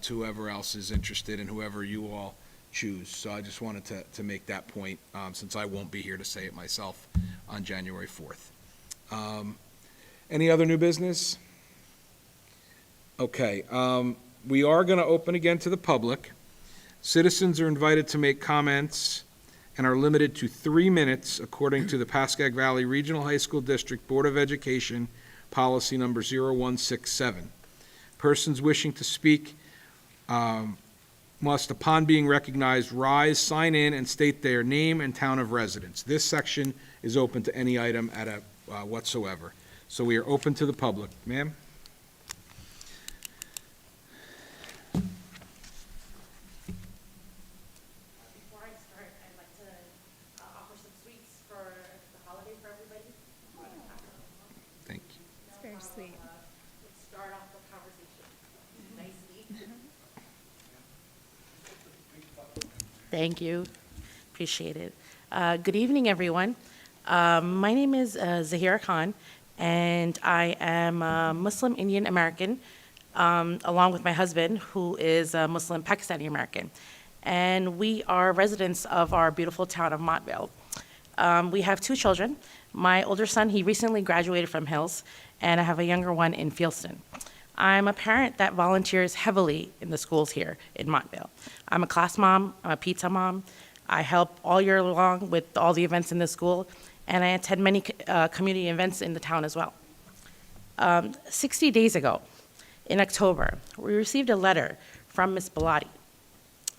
to whoever else is interested and whoever you all choose. So I just wanted to make that point, since I won't be here to say it myself on January 4th. Any other new business? Okay, we are going to open again to the public. Citizens are invited to make comments and are limited to 3 minutes according to the Pascack Valley Regional High School District Board of Education Policy Number 0167. Persons wishing to speak must, upon being recognized, rise, sign in, and state their name and town of residence. This section is open to any item at whatsoever. So we are open to the public. Ma'am? Thank you. It's very sweet. Let's start off the conversation nicely. Thank you. Appreciate it. Good evening, everyone. My name is Zahira Khan, and I am Muslim Indian American, along with my husband, who is Muslim Pakistani American. And we are residents of our beautiful town of Montvale. We have 2 children. My older son, he recently graduated from Hills, and I have a younger one in Fieldston. I'm a parent that volunteers heavily in the schools here in Montvale. I'm a class mom, I'm a pizza mom. I help all year long with all the events in the school, and I attend many community events in the town as well. 60 days ago, in October, we received a letter from Ms. Bellotti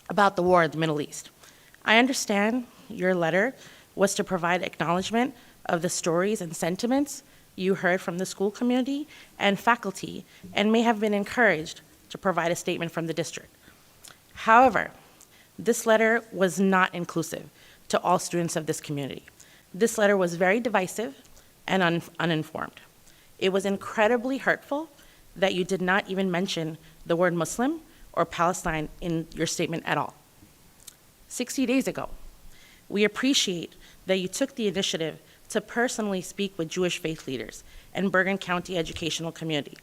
about the war in the Middle East. I understand your letter was to provide acknowledgement of the stories and sentiments you heard from the school community and faculty, and may have been encouraged to provide a statement from the district. However, this letter was not inclusive to all students of this community. This letter was very divisive and uninformed. It was incredibly hurtful that you did not even mention the word Muslim or Palestine in your statement at all. 60 days ago, we appreciate that you took the initiative to personally speak with Jewish faith leaders and Bergen County educational community.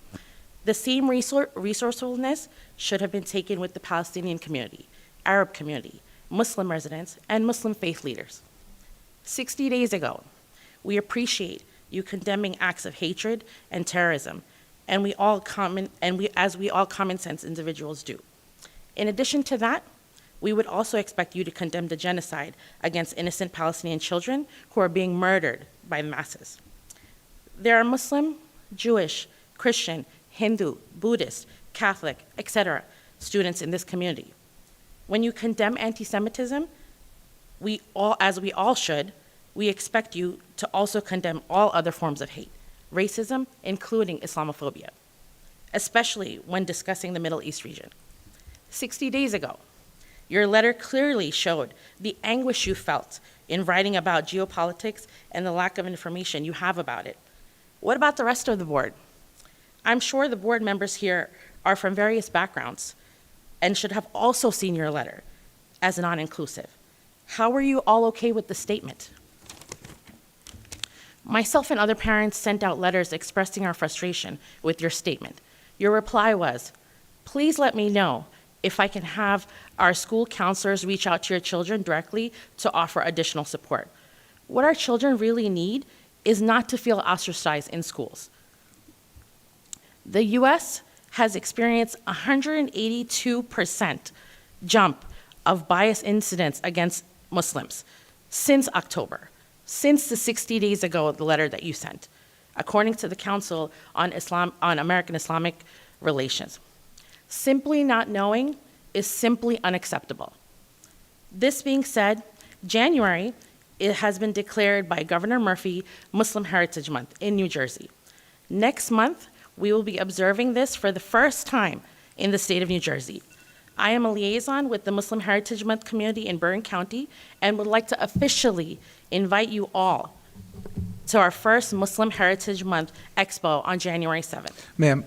The same resourcefulness should have been taken with the Palestinian community, Arab community, Muslim residents, and Muslim faith leaders. 60 days ago, we appreciate you condemning acts of hatred and terrorism, and as we all common sense individuals do. In addition to that, we would also expect you to condemn the genocide against innocent Palestinian children who are being murdered by the masses. There are Muslim, Jewish, Christian, Hindu, Buddhist, Catholic, etc., students in this community. When you condemn anti-Semitism, as we all should, we expect you to also condemn all other forms of hate, racism, including Islamophobia, especially when discussing the Middle East region. 60 days ago, your letter clearly showed the anguish you felt in writing about geopolitics and the lack of information you have about it. What about the rest of the board? I'm sure the board members here are from various backgrounds and should have also seen your letter as non-inclusive. How were you all okay with the statement? Myself and other parents sent out letters expressing our frustration with your statement. Your reply was, please let me know if I can have our school counselors reach out to your children directly to offer additional support. What our children really need is not to feel ostracized in schools. The US has experienced 182% jump of bias incidents against Muslims since October, since the 60 days ago, the letter that you sent, according to the Council on American Islamic Relations. Simply not knowing is simply unacceptable. This being said, January, it has been declared by Governor Murphy Muslim Heritage Month in New Jersey. Next month, we will be observing this for the first time in the state of New Jersey. I am a liaison with the Muslim Heritage Month community in Bergen County and would like to officially invite you all to our first Muslim Heritage Month Expo on January 7th. Ma'am,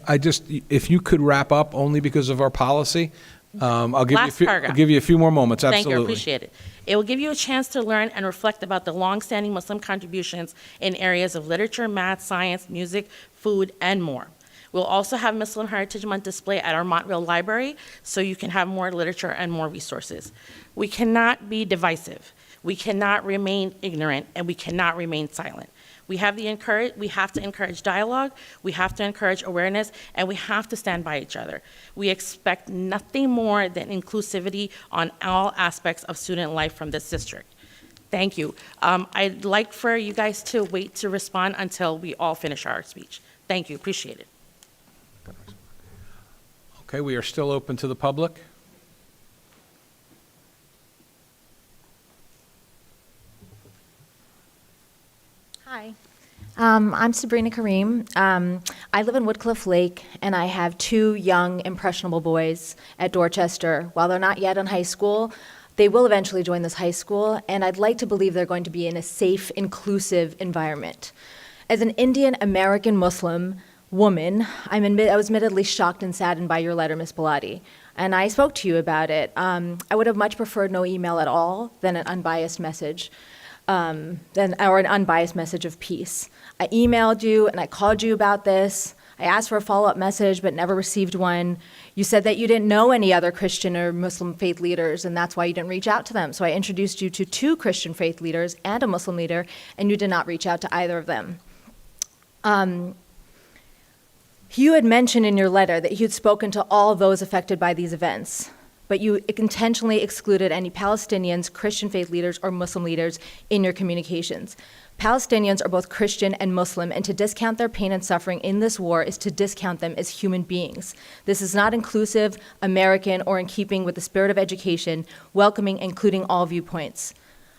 if you could wrap up only because of our policy, I'll give Paragraph. you a few more moments, absolutely. Thank you, I appreciate it. It will give you a chance to learn and reflect about the long-standing Muslim contributions in areas of literature, math, science, music, food, and more. We'll also have Muslim Heritage Month display at our Montville Library so you can have more literature and more resources. We cannot be divisive. We cannot remain ignorant, and we cannot remain silent. We have to encourage dialogue, we have to encourage awareness, and we have to stand by each other. We expect nothing more than inclusivity on all aspects of student life from this district. Thank you. I'd like for you guys to wait to respond until we all finish our speech. Thank you, appreciate it. Okay, we are still open to the public. Hi, I'm Sabrina Kareem. I live in Woodcliff Lake, and I have two young, impressionable boys at Dorchester. While they're not yet in high school, they will eventually join this high school, and I'd like to believe they're going to be in a safe, inclusive environment. As an Indian American Muslim woman, I was admittedly shocked and saddened by your letter, Ms. Bellotti, and I spoke to you about it. I would have much preferred no email at all than an unbiased message. Or an unbiased message of peace. I emailed you and I called you about this. I asked for a follow-up message but never received one. You said that you didn't know any other Christian or Muslim faith leaders and that's why you didn't reach out to them. So I introduced you to two Christian faith leaders and a Muslim leader, and you did not reach out to either of them. You had mentioned in your letter that you'd spoken to all those affected by these events, but you intentionally excluded any Palestinians, Christian faith leaders, or Muslim leaders in your communications. Palestinians are both Christian and Muslim, and to discount their pain and suffering in this war is to discount them as human beings. This is not inclusive, American, or in keeping with the spirit of education, welcoming, including all viewpoints.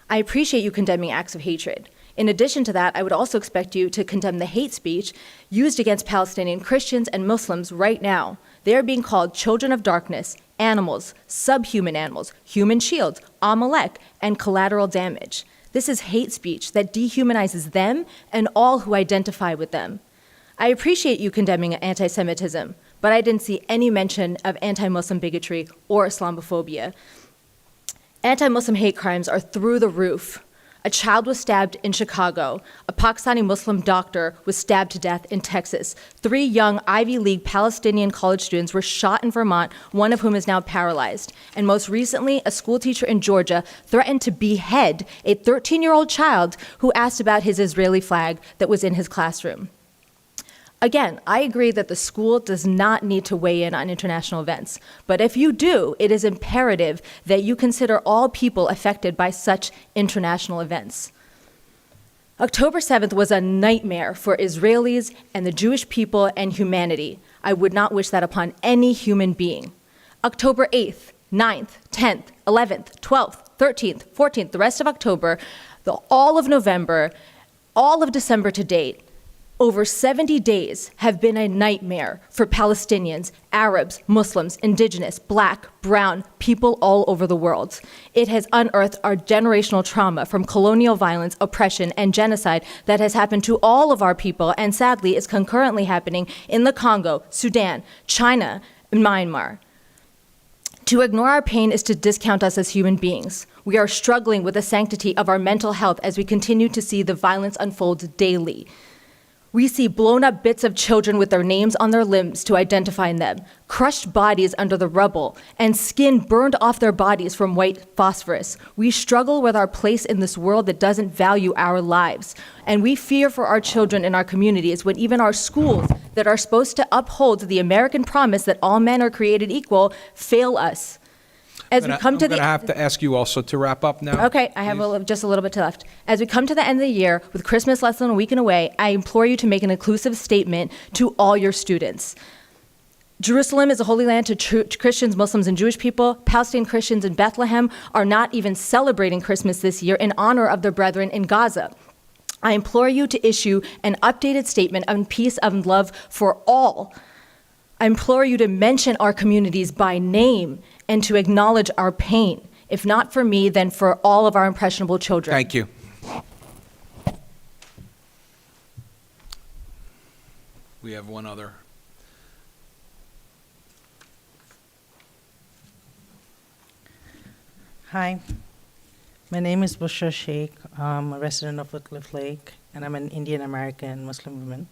I appreciate you condemning acts of hatred. In addition to that, I would also expect you to condemn the hate speech used against Palestinian Christians and Muslims right now. They are being called children of darkness, animals, subhuman animals, human shields, Amalek, and collateral damage. This is hate speech that dehumanizes them and all who identify with them. I appreciate you condemning anti-Semitism, but I didn't see any mention of anti-Muslim bigotry or Islamophobia. Anti-Muslim hate crimes are through the roof. A child was stabbed in Chicago. A Pakistani Muslim doctor was stabbed to death in Texas. 3 young Ivy League Palestinian college students were shot in Vermont, one of whom is now paralyzed. And most recently, a school teacher in Georgia threatened to behead a 13-year-old child who asked about his Israeli flag that was in his classroom. Again, I agree that the school does not need to weigh in on international events, but if you do, it is imperative that you consider all people affected by such international events. October 7th was a nightmare for Israelis and the Jewish people and humanity. I would not wish that upon any human being. October 8th, 9th, 10th, 11th, 12th, 13th, 14th, the rest of October, all of November, all of December to date, over 70 days have been a nightmare for Palestinians, Arabs, Muslims, indigenous, black, brown, people all over the world. It has unearthed our generational trauma from colonial violence, oppression, and genocide that has happened to all of our people and sadly is concurrently happening in the Congo, Sudan, China, and Myanmar. To ignore our pain is to discount us as human beings. We are struggling with the sanctity of our mental health as we continue to see the violence unfold daily. We see blown up bits of children with their names on their limbs to identify them, crushed bodies under the rubble, and skin burned off their bodies from white phosphorus. We struggle with our place in this world that doesn't value our lives. And we fear for our children in our communities when even our schools that are supposed to uphold the American promise that all men are created equal fail us. As we come to the I'm going to have to ask you also to wrap up now. Okay, I have just a little bit left. As we come to the end of the year, with Christmas less than a week and away, I implore you to make an inclusive statement to all your students. Jerusalem is a holy land to Christians, Muslims, and Jewish people. Palestinian Christians in Bethlehem are not even celebrating Christmas this year in honor of their brethren in Gaza. I implore you to issue an updated statement of peace and love for all. I implore you to mention our communities by name and to acknowledge our pain, if not for me, then for all of our impressionable children. Thank you. We have one other. Hi, my name is Bushra Sheikh. I'm a resident of Woodcliff Lake, and I'm an Indian American Muslim woman.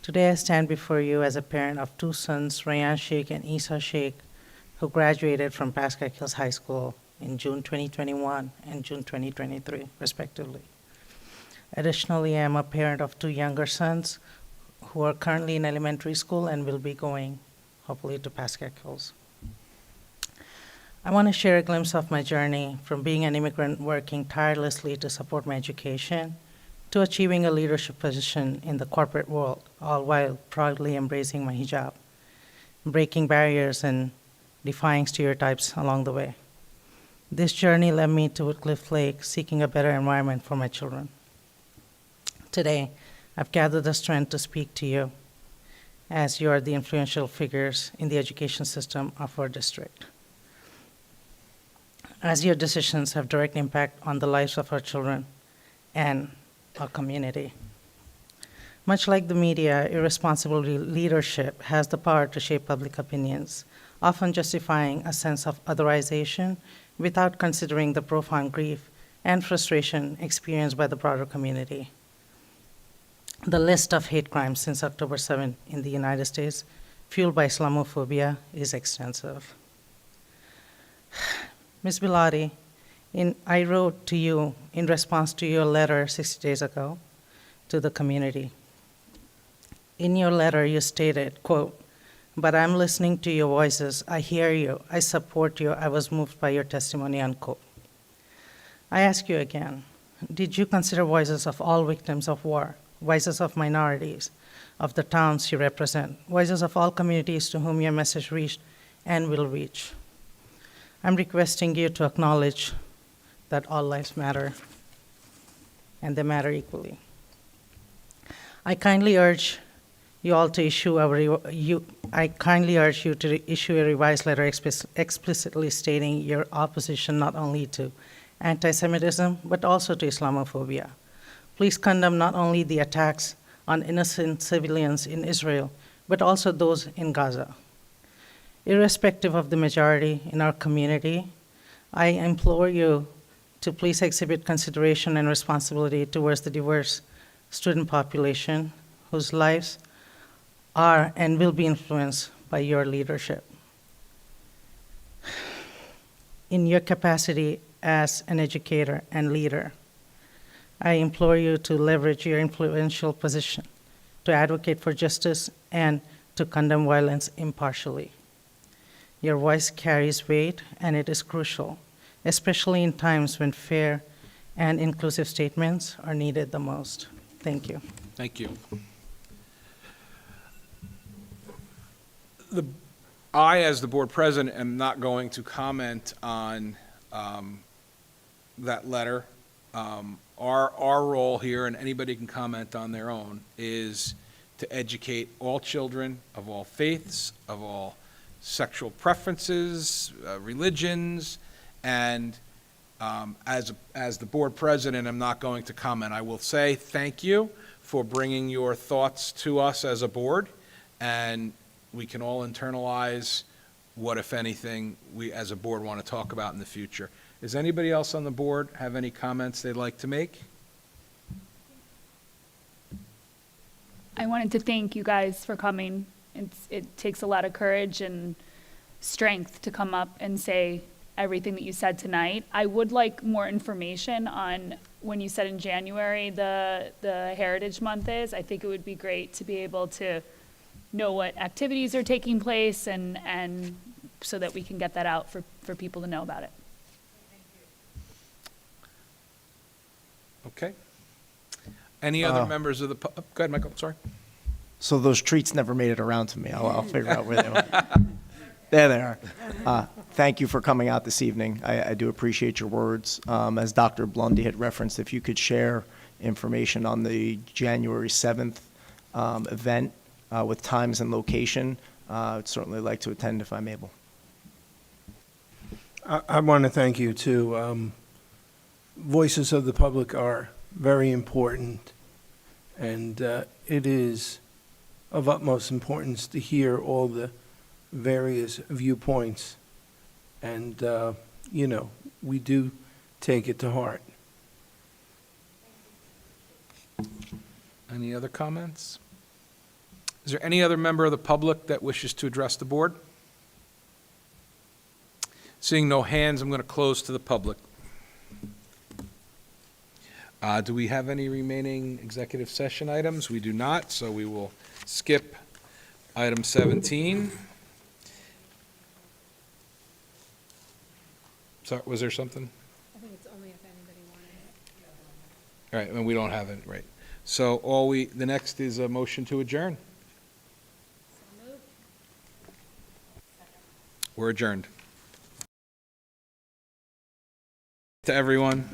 Today I stand before you as a parent of two sons, Rayan Sheikh and Isa Sheikh, who graduated from Pascack Hills High School in June 2021 and June 2023, respectively. Additionally, I am a parent of two younger sons who are currently in elementary school and will be going, hopefully, to Pascack Hills. I want to share a glimpse of my journey from being an immigrant working tirelessly to support my education to achieving a leadership position in the corporate world, all while proudly embracing my hijab, breaking barriers and defying stereotypes along the way. This journey led me to Woodcliff Lake, seeking a better environment for my children. Today, I've gathered the strength to speak to you, as you are the influential figures in the education system of our district. As your decisions have direct impact on the lives of our children and our community. Much like the media, irresponsible leadership has the power to shape public opinions, often justifying a sense of otherization without considering the profound grief and frustration experienced by the broader community. The list of hate crimes since October 7 in the United States, fueled by Islamophobia, is extensive. Ms. Biladi, I wrote to you in response to your letter 60 days ago to the community. In your letter, you stated, quote, "But I'm listening to your voices. I hear you. I support you. I was moved by your testimony," unquote. I ask you again, did you consider voices of all victims of war, voices of minorities, of the towns you represent, voices of all communities to whom your message reached and will reach? I'm requesting you to acknowledge that all lives matter, and they matter equally. I kindly urge you all to issue a revised letter explicitly stating your opposition not only to anti-Semitism, but also to Islamophobia. Please condemn not only the attacks on innocent civilians in Israel, but also those in Gaza. Irrespective of the majority in our community, I implore you to please exhibit consideration and responsibility towards the diverse student population whose lives are and will be influenced by your leadership. In your capacity as an educator and leader, I implore you to leverage your influential position to advocate for justice and to condemn violence impartially. Your voice carries weight, and it is crucial, especially in times when fear and inclusive statements are needed the most. Thank you. Thank you. I, as the board president, am not going to comment on that letter. Our role here, and anybody can comment on their own, is to educate all children of all faiths, of all sexual preferences, religions, and as the board president, I'm not going to comment. I will say thank you for bringing your thoughts to us as a board, and we can all internalize what, if anything, we as a board want to talk about in the future. Does anybody else on the board have any comments they'd like to make? I wanted to thank you guys for coming. It takes a lot of courage and strength to come up and say everything that you said tonight. I would like more information on when you said in January the Heritage Month is. I think it would be great to be able to know what activities are taking place and so that we can get that out for people to know about it. Okay. Any other members of the, go ahead, Michael, sorry. So those treats never made it around to me. I'll figure out where they were. There they are. Thank you for coming out this evening. I do appreciate your words. As Dr. Blundy had referenced, if you could share information on the January 7th event with times and location, I'd certainly like to attend if I'm able. I want to thank you, too. Voices of the public are very important, and it is of utmost importance to hear all the various viewpoints, and, you know, we do take it to heart. Any other comments? Is there any other member of the public that wishes to address the board? Seeing no hands, I'm going to close to the public. Do we have any remaining executive session items? We do not, so we will skip item 17. So, was there something? I think it's only if anybody wanted it. All right, and we don't have it, right. So the next is a motion to adjourn. We're adjourned. To everyone.